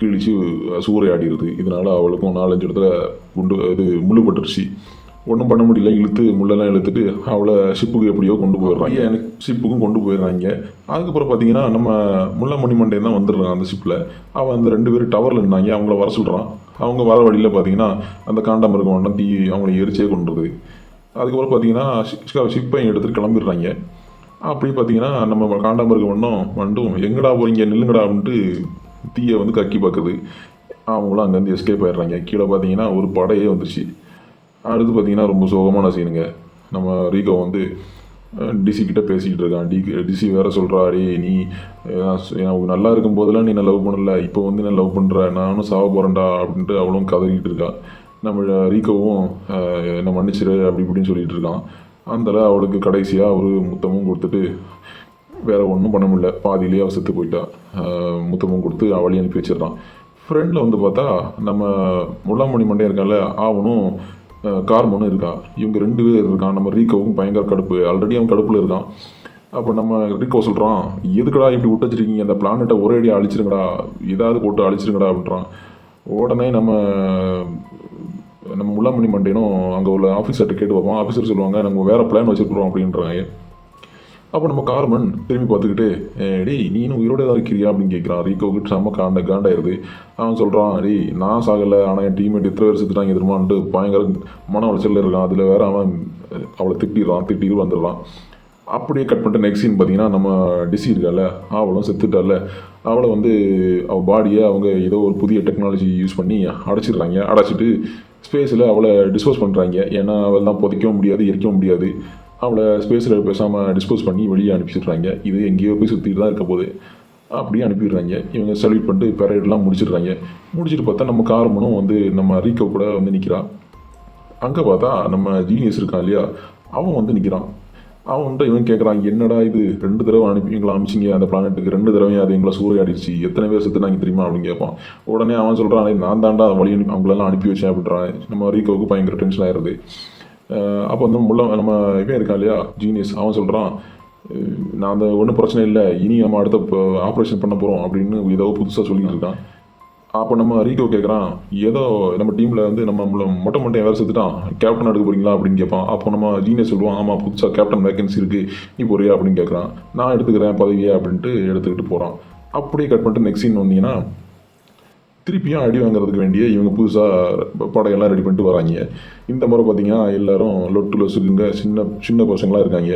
கிழிச்சு சூறையாடிடுது. இதனால் அவளுக்கும் 4-5 இடத்துல முள்ளு பட்டுருச்சு. ஒன்றும் பண்ண முடியல, முள்ளெல்லாம் இழுத்துட்டு அவளை ஷிப்புக்கு எப்படியோ கொண்டு போயிடுறாங்க. எனக்கு ஷிப்புக்கும் கொண்டு போயிடுறாங்க. அதுக்கப்புறம் பார்த்தீங்கன்னா நம்ம முள்ளமணி மண்டே தான் வந்துடுறான் அந்த ஷிப்பில். அவன் அந்த 2 பேர் டவரில் இருந்தாங்க, அவங்கள வர சொல்கிறான். அவங்க வர வழியில் பார்த்தீங்கன்னா அந்த காண்டாம இருக்கவன தீ அவங்கள எரிச்சே கொண்டுருது. அதுக்கப்புறம் பார்த்தீங்கன்னா ஷிப்பையும் எடுத்துகிட்டு கிளம்பிடுறாங்க. அப்படி பார்த்தீங்கன்னா நம்ம காண்டாம இருக்கவனும் வண்டும் எங்கடா போறீங்க நில்லுங்கடா அப்படின்ட்டு தீயை வந்து கக்கி பார்க்குது. அவங்களும் அங்கேருந்து எஸ்கேப் ஆயிடுறாங்க. கீழே பார்த்தீங்கன்னா ஒரு படையே வந்துச்சு. அடுத்து பார்த்தீங்கன்னா ரொம்ப சோகமான சீனுங்க. நம்ம ரீகோ வந்து டிசி கிட்ட பேசிக்கிட்டு இருக்கான். டிசி வேற சொல்கிறாடி, நீ நல்லா இருக்கும் போதெல்லாம் நீ என்ன லவ் பண்ணல, இப்போ வந்து நான் லவ் பண்ணுற, நானும் சாவ போகிறேன்டா அப்படின்ட்டு அவளும் கதறிக்கிட்டு இருக்கா. நம்ம ரீகோவும் என்னை மன்னிச்சிரு அப்படி இப்படின்னு சொல்லிட்டு இருக்கான். அதில் அவளுக்கு கடைசியாக ஒரு முத்தமும் கொடுத்துட்டு வேறு ஒன்றும் பண்ண முடியல, பாதியிலேயே அவள் செத்து போயிட்டா. முத்தமும் கொடுத்து அவளையும் அனுப்பி வச்சிடறான். ஃப்ரெண்டில் வந்து பார்த்தா நம்ம முல்லாமணி மண்டையன் இருக்கான்ல, அவனும் கார்மனும் இருக்கா. இவங்க 2 பேர் இருக்கான். நம்ம ரீகோவும் பயங்கர கடுப்பு, ஆல்ரெடி அவன் கடுப்பில் இருக்கான். அப்போ நம்ம ரீகோ சொல்கிறான், எதுக்குடா இப்படி விட்டு வச்சிருக்கீங்க, அந்த பிளானட்டை ஒரே அடியாக அழிச்சிருங்கடா, ஏதாவது போட்டு அழிச்சிருங்கடா அப்படின்றான். உடனே நம்ம முல்லாமணி மண்டையனும் அங்கே உள்ள ஆஃபீஸர்கிட்ட கேட்டு பார்ப்போம். ஆஃபீஸர் சொல்லுவாங்க, நாங்கள் வேறு பிளான் வச்சுருக்குறோம் அப்படின்றாங்க. அப்போ நம்ம கார்மன் திரும்பி பார்த்துக்கிட்டு, டேய் நீனும் உயிரோட தான் இருக்கிறியா அப்படின்னு கேட்குறான். ரீகோவுக்கு செம்ம காண்டாயிருது. அவன் சொல்கிறான், டேய் நான் சாகலை, ஆனால் என் டீம்மேட் எத்தனை பேர் செத்துட்டாங்க எதிர்மான்ட்டு பயங்கர மன உளைச்சலில் இருக்கான். அதில் வேறு அவன் அவளை திட்டிட்டு வந்துடுறான். அப்படியே கட் பண்ணிட்டு நெக்ஸ்ட் சீன் பார்த்தீங்கன்னா, நம்ம டிசி இருக்கால, அவளும் செத்துட்டால, அவளை வந்து அவள் பாடியை அவங்க ஏதோ ஒரு புதிய டெக்னாலஜி யூஸ் பண்ணி அடைச்சிட்டு ஸ்பேஸில் அவளை டிஸ்போஸ் பண்ணுறாங்க. ஏன்னா அவள்லாம் புதைக்கவும் முடியாது, எரிக்கவும் முடியாது. அவளை ஸ்பேஸில் பேசாமல் டிஸ்போஸ் பண்ணி வெளியே அனுப்பிச்சிடுறாங்க. இது எங்கேயோ போய் சுற்றிட்டு தான் இருக்க போது, அப்படியே அனுப்பிடுறாங்க. இவங்க சல்யூட் பண்ணிட்டு பெரேடெலாம் முடிச்சிட்டு பார்த்தா நம்ம கார்மனும் வந்து நம்ம ரீகோ கூட வந்து நிற்கிறான். அங்கே பார்த்தா நம்ம ஜீனியஸ் இருக்கான் இல்லையா, அவன் வந்து நிற்கிறான். அவன்கிட்ட இவன் கேட்குறான், என்னடா இது 2 தடவை எங்களை அனுப்பிச்சிங்க அந்த பிளானட்டுக்கு, 2 தடவையும் அது எங்களை சூறையாடிச்சு, எத்தனை பேர் செத்துனாங்க தெரியுமா அப்படின்னு கேட்பான். உடனே அவன் சொல்கிறான், நான் தாண்டா வழி அவங்களெல்லாம் அனுப்பி வச்சேன் அப்படின்றான். நம்ம ரீகோவுக்கு பயங்கர டென்ஷன் ஆயிடுது. அப்போ வந்து நம்ம இவன் இருக்கான் இல்லையா ஜீனியஸ், அவன் சொல்கிறான், நான் அந்த ஒன்றும் பிரச்சனை இல்லை, இனி நம்ம அடுத்த ஆப்ரேஷன் பண்ண போகிறோம் அப்படின்னு ஏதோ புதுசாக சொல்லிட்டு இருக்கான். அப்போ நம்ம ரீகோ கேட்குறான், ஏதோ நம்ம டீமில் வந்து நம்ம மொட்டை வேறு செத்துட்டான், கேப்டன் எடுக்க போகிறீங்களா அப்படின்னு கேட்பான். அப்போ நம்ம ஜீனியஸ் சொல்லுவான், ஆமாம் புதுசாக கேப்டன் வேகன்சி இருக்குது, நீ போறியா அப்படின்னு கேட்குறான். நான் எடுத்துக்கிறேன் பதவியே அப்படின்ட்டு எடுத்துக்கிட்டு போகிறான். அப்படியே கட் பண்ணிட்டு நெக்ஸ்ட் சீன் வந்தீங்கன்னா, திருப்பியும் அடி வாங்குறதுக்கு வேண்டிய இவங்க புதுசாக படையெல்லாம் ரெடி பண்ணிட்டு வராங்க. இந்த முறை பார்த்தீங்கன்னா எல்லோரும் லொசுக்குங்க, சின்ன பசங்களாக இருக்காங்க.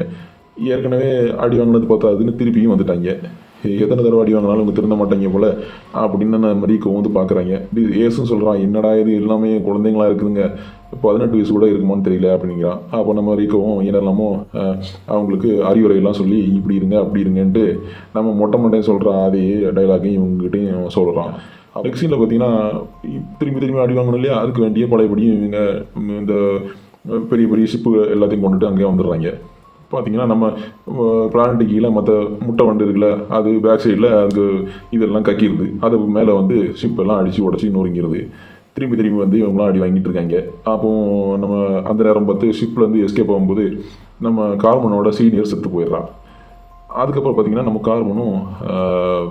ஏற்கனவே அடி வாங்கினது பார்த்தா அதுன்னு திருப்பியும் வந்துட்டாங்க. எத்தனை தடவை அடி வாங்கினாலும் இவங்க திருந்த மாட்டாங்க போல் அப்படின்னு நம்ம ரீகோ வந்து பார்க்குறாங்க. ஏசுன்னு சொல்கிறான், என்னடா இது எல்லாமே குழந்தைங்களா இருக்குதுங்க, 18 வயசு கூட இருக்குமான்னு தெரியல அப்படிங்கிறான். அப்போ நம்ம ரீகோவும் என்னெல்லாமோ அவங்களுக்கு அறிவுரையெல்லாம் சொல்லி இப்படி இருங்க அப்படி இருங்கன்ட்டு நம்ம மொட்டையும் சொல்கிறான். அதே டைலாகையும் இவங்ககிட்டையும் சொல்கிறான். நெக்ஸ்ட் சீனில் பார்த்தீங்கன்னா திரும்பி அடி வாங்கணும் இல்லையா, அதுக்கு வேண்டிய பழையபடியும் இவங்க இந்த பெரிய ஷிப்பு எல்லாத்தையும் கொண்டுட்டு அங்கேயே வந்துடுறாங்க. பார்த்தீங்கன்னா நம்ம பிளானட்டு கீழே மற்ற முட்டை வண்டு இருக்குல்ல, அது பேக் சைடில் அதுக்கு இதெல்லாம் கக்கிடுது. அது மேலே வந்து ஷிப்பெல்லாம் அடித்து உடச்சி நொறுங்கிறது. திரும்பி வந்து இவங்களாம் அடி வாங்கிட்டு இருக்காங்க. அப்போது நம்ம அந்த நேரம் பார்த்து ஷிப்லேருந்து எஸ்கேப் ஆகும்போது நம்ம கார்மனோட சீனியர் செத்து போயிடுறான். அதுக்கப்புறம் பார்த்தீங்கன்னா நம்ம கார்மனும்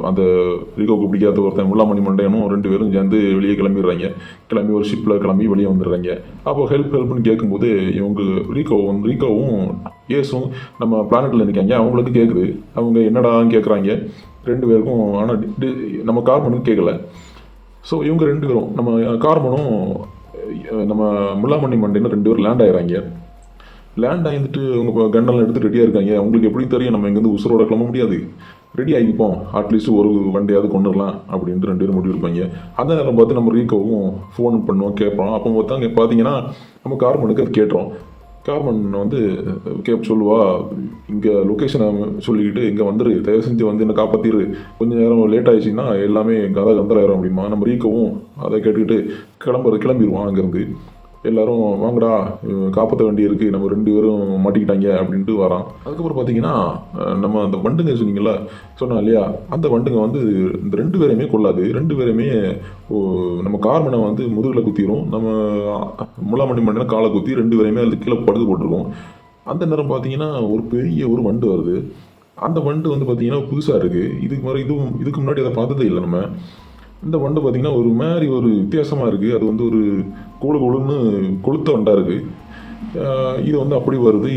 அந்த ரீகோவுக்கு பிடிக்காத ஒருத்தன் முல்லாமணி மண்டையனும் 2 பேரும் சேர்ந்து வெளியே கிளம்பி ஒரு ஷிப்பில் கிளம்பி வெளியே வந்துடுறாங்க. அப்போது ஹெல்ப்னு கேட்கும்போது இவங்க ரீகோவும் ஏசும் நம்ம பிளானட்டில் இருக்காங்க. அவங்களுக்கு கேட்குது, அவங்க என்னடான்னு கேட்குறாங்க 2 பேருக்கும். ஆனால் நம்ம கார்மனுக்கு கேட்கல. ஸோ இவங்க 2 பேரும் நம்ம கார்மனும் நம்ம முல்லாமணி மண்டையனும் 2 பேரும் லேண்ட் ஆகிறாங்க. லேண்ட் ஆகிட்டு அவங்க கண்டெல்லாம் எடுத்து ரெடியாக இருக்காங்க. அவங்களுக்கு எப்படி தெரியும் நம்ம இங்கேருந்து உசுரோட கிளம்ப முடியாது, ரெடி ஆகிப்போம், அட்லீஸ்ட் ஒரு வண்டியாவது கொண்டுடலாம் அப்படின்ட்டு 2 பேரும் முடிவெடுப்பாங்க. அந்த நேரம் பார்த்து நம்ம ரீகோவும் ஃபோன் பண்ணுவோம், கேட்போம். அப்போ பார்த்தீங்கன்னா நம்ம கார்மனுக்கு அது கேட்டுறோம். கார்மன் வந்து சொல்லுவா, இங்கே லொக்கேஷனை சொல்லிக்கிட்டு இங்கே வந்துரு, தயவு செஞ்சு வந்து என்னை காப்பாற்றிடு, கொஞ்சம் நேரம் லேட் ஆகிடுச்சின்னா எல்லாமே கந்தராயிரும் அப்படிமா. நம்ம ரீகோவும் அதை கேட்டுக்கிட்டு கிளம்பிடுவான் அங்கேருந்து. எல்லோரும் வாங்கடா காப்பாற்ற வேண்டி இருக்குது, நம்ம 2 பேரும் மாட்டிக்கிட்டாங்க அப்படின்ட்டு வரான். அதுக்கப்புறம் பார்த்தீங்கன்னா நம்ம அந்த வண்டுங்க சொன்னா இல்லையா, அந்த வண்டுங்க வந்து இந்த 2 பேரையுமே கொள்ளாது. 2 பேரையுமே நம்ம கார்மனை வந்து முதுகில் குத்திடும், நம்ம முல்லாமணி மண்டையில் காலை குத்தி 2 பேரையுமே அது கீழே படுத்து போட்டிருக்கோம். அந்த நேரம் பார்த்தீங்கன்னா ஒரு பெரிய ஒரு வண்டு வருது. அந்த வண்டு வந்து பார்த்தீங்கன்னா புதுசாக இருக்குது. இதுக்கு முன்னாடி அதை பார்த்ததே இல்லை நம்ம. இந்த வண்டு பார்த்திங்கன்னா ஒரு மாதிரி ஒரு வித்தியாசமாக இருக்குது. அது வந்து ஒரு கொழுன்னு கொளுத்த வண்டாக இருக்குது. இது வந்து அப்படி வருது.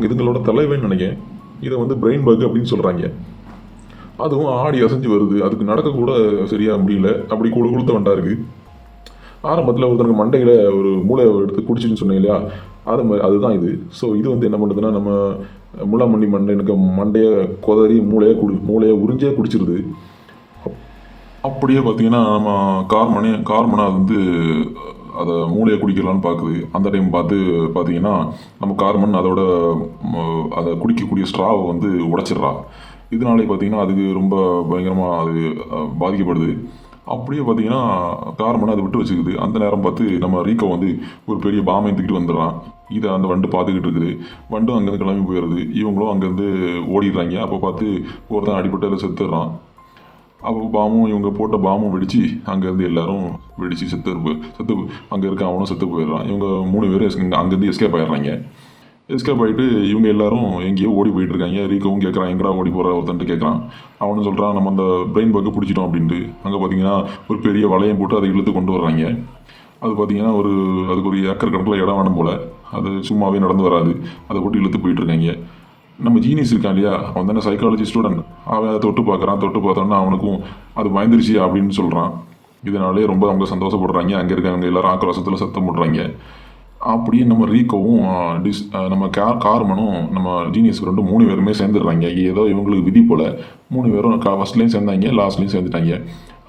இதுங்களோட தலைவன்னு நினைக்கிறேன். இதை வந்து பிரெயின் பக் அப்படின்னு சொல்கிறாங்க. அதுவும் ஆடி அசைஞ்சு வருது. அதுக்கு நடக்கக்கூட சரியாக முடியல, அப்படி கொளுத்த வண்டாக இருக்குது. ஆரம்பத்தில் ஒருத்தனுக்கு மண்டையில் ஒரு மூளையை எடுத்து குடிச்சின்னு சொன்னேன் இல்லையா, அதுதான் இது. ஸோ இது வந்து என்ன பண்ணுதுன்னா, நம்ம முல்லாமணி மண்டைக்கு மண்டையை கொதறி மூளையை உறிஞ்சே குடிச்சிருது. அப்படியே பார்த்தீங்கன்னா நம்ம கார்மனை அது வந்து அதை மூளையை குடிக்கலான்னு பார்க்குது. அந்த டைம் பார்த்தீங்கன்னா நம்ம கார்மன் அதை குடிக்கக்கூடிய ஸ்ட்ராவை வந்து உடைச்சிட்றா. இதனாலே பார்த்தீங்கன்னா அதுக்கு ரொம்ப பயங்கரமாக அது பாதிக்கப்படுது. அப்படியே பார்த்தீங்கன்னா கார்மனை அதை விட்டு வச்சுக்குது. அந்த நேரம் பார்த்து நம்ம ரீகோ வந்து ஒரு பெரிய பாம்பை தூக்கிட்டு வந்துடுறான். இதை அந்த வண்டு பார்த்துக்கிட்டு இருக்குது. வண்டும் அங்கேருந்து கிளம்பி போயிடுது. இவங்களும் அங்கேருந்து ஓடிடுறாங்க. அப்போ பார்த்து ஒருத்தன் அடிபட்டு செத்துடுறான். அப்போ பாமும் இவங்க போட்ட பாமும் வெடித்து அங்கேருந்து எல்லாரும் வெடித்து செத்து அங்கே இருக்க அவனும் செத்து போயிடுறான். இவங்க 3 பேரும் அங்கேருந்து எஸ்கேப் ஆகிடுறாங்க. எஸ்கேப் ஆகிட்டு இவங்க எல்லாரும் எங்கேயோ ஓடி போயிட்டுருக்காங்க. ரீக்கவும் கேட்குறான், எங்கடா ஓடி போகிற ஒருத்தன்ட்டு கேட்குறான். அவனும் சொல்கிறான், நம்ம அந்த பிரெயின் பக்கை பிடிச்சிட்டோம் அப்படின்ட்டு. அங்கே பார்த்தீங்கன்னா ஒரு பெரிய வளையம் போட்டு அதை இழுத்து கொண்டு வர்றாங்க. அது பார்த்தீங்கன்னா அதுக்கு ஒரு ஏக்கர் கணக்கில் இடம் வேணும் போல். அது சும்மாவே நடந்து வராது. அதை போட்டு இழுத்து போயிட்டுருக்காங்க. நம்ம ஜீனியஸ் இருக்கான் இல்லையா, அவன் தானே சைக்காலஜி ஸ்டூடெண்ட். அவன் அதை தொட்டு பார்த்தோன்னா அவனுக்கும் அது பயந்துருச்சு அப்படின்னு சொல்கிறான். இதனாலே ரொம்ப அவங்க சந்தோஷப்படுறாங்க. அங்கே இருக்கவங்க எல்லாரும் ஆக்ரோஷத்தில் சத்தம் போடுறாங்க. அப்படியே நம்ம ரீகோவும் நம்ம கார்மனும் நம்ம ஜீனியஸ் ஃப்ரெண்டும் 3 பேருமே சேர்ந்துடுறாங்க. ஏதோ இவங்களுக்கு விதி போல் 3 பேரும் ஃபஸ்ட்லேயும் சேர்ந்தாங்க, லாஸ்ட்லேயும் சேர்ந்துட்டாங்க.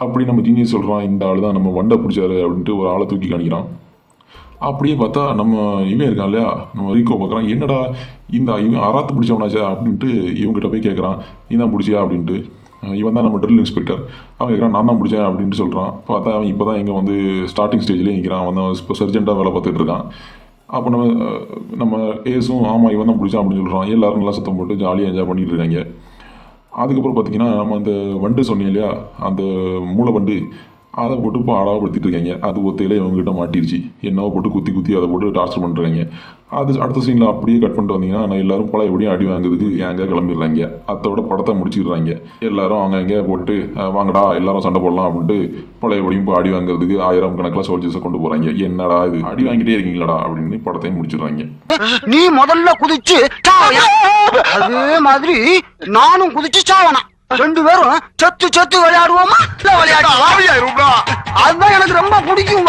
அப்படி நம்ம ஜீனியஸ் சொல்கிறான், இந்த ஆள் தான் நம்ம வண்டை பிடிச்சாரு அப்படின்ட்டு ஒரு ஆளை தூக்கி காணிக்கிறான். அப்படியே பார்த்தா நம்ம இவன் இருக்கான் இல்லையா, நம்ம ரீகோ பார்க்குறான், என்னடா இவன் அராத்து பிடிச்சவனாச்சா அப்படின்ட்டு இவங்ககிட்ட போய் கேட்குறான், நீ தான் பிடிச்சியா அப்படின்ட்டு. இவன் தான் நம்ம ட்ரில் இன்ஸ்பெக்டர். அவன் கேட்குறான், நான் தான் பிடிச்சேன் அப்படின்ட்டு சொல்கிறான். பார்த்தா அவன் இப்போ தான் இங்கே வந்து ஸ்டார்டிங் ஸ்டேஜ்லேயே நிற்கிறான். அவன் தான் இப்போ சர்ஜென்ட்டாக வேலை பார்த்துட்டு இருக்கான். அப்போ நம்ம ஏசும் ஆமாம் இவன் தான் பிடிச்சான் அப்படின்னு சொல்கிறான். எல்லோரும் நல்லா சத்தம் போட்டு ஜாலியாக என்ஜாய் பண்ணிட்டு இருக்காங்க. அதுக்கப்புறம் பார்த்தீங்கன்னா நம்ம அந்த வண்டு சொன்னீங்க இல்லையா, அந்த மூளை வண்டு, அதை போட்டு இப்போ அடாவப்படுத்திட்டு இருக்காங்க. அது ஒத்தையில இவங்ககிட்ட மாட்டிருச்சு. என்னவோ போட்டு குத்தி அதை போட்டு டார்ச்சர் பண்ணுறாங்க. அது அடுத்த சீனில் அப்படியே கட் பண்ணிட்டு வந்தீங்கன்னா நான் எல்லாரும் பழைய எப்படியும் அடி வாங்குறதுக்கு எங்கே கிளம்பிடுறாங்க. அதோட படத்தை முடிச்சிடுறாங்க. எல்லாரும் அவங்க எங்கே போட்டு வாங்கடா எல்லாரும் சண்டை போடலாம் அப்படின்ட்டு பழைய எப்படியும் இப்போ அடி வாங்குறதுக்கு 1000 கணக்கில் சோல்ஜர்ஸை கொண்டு போகிறாங்க. என்னடா இது அடி வாங்கிட்டே இருக்கீங்களாடா அப்படின்னு படத்தையும் முடிச்சிடுறாங்க. நீ முதல்ல குதிச்சு அதே மாதிரி நானும் குதிச்சு சாவனா 2 பேரும் செத்து விளையாடுவோமா? அதுதான் எனக்கு ரொம்ப பிடிக்கும்.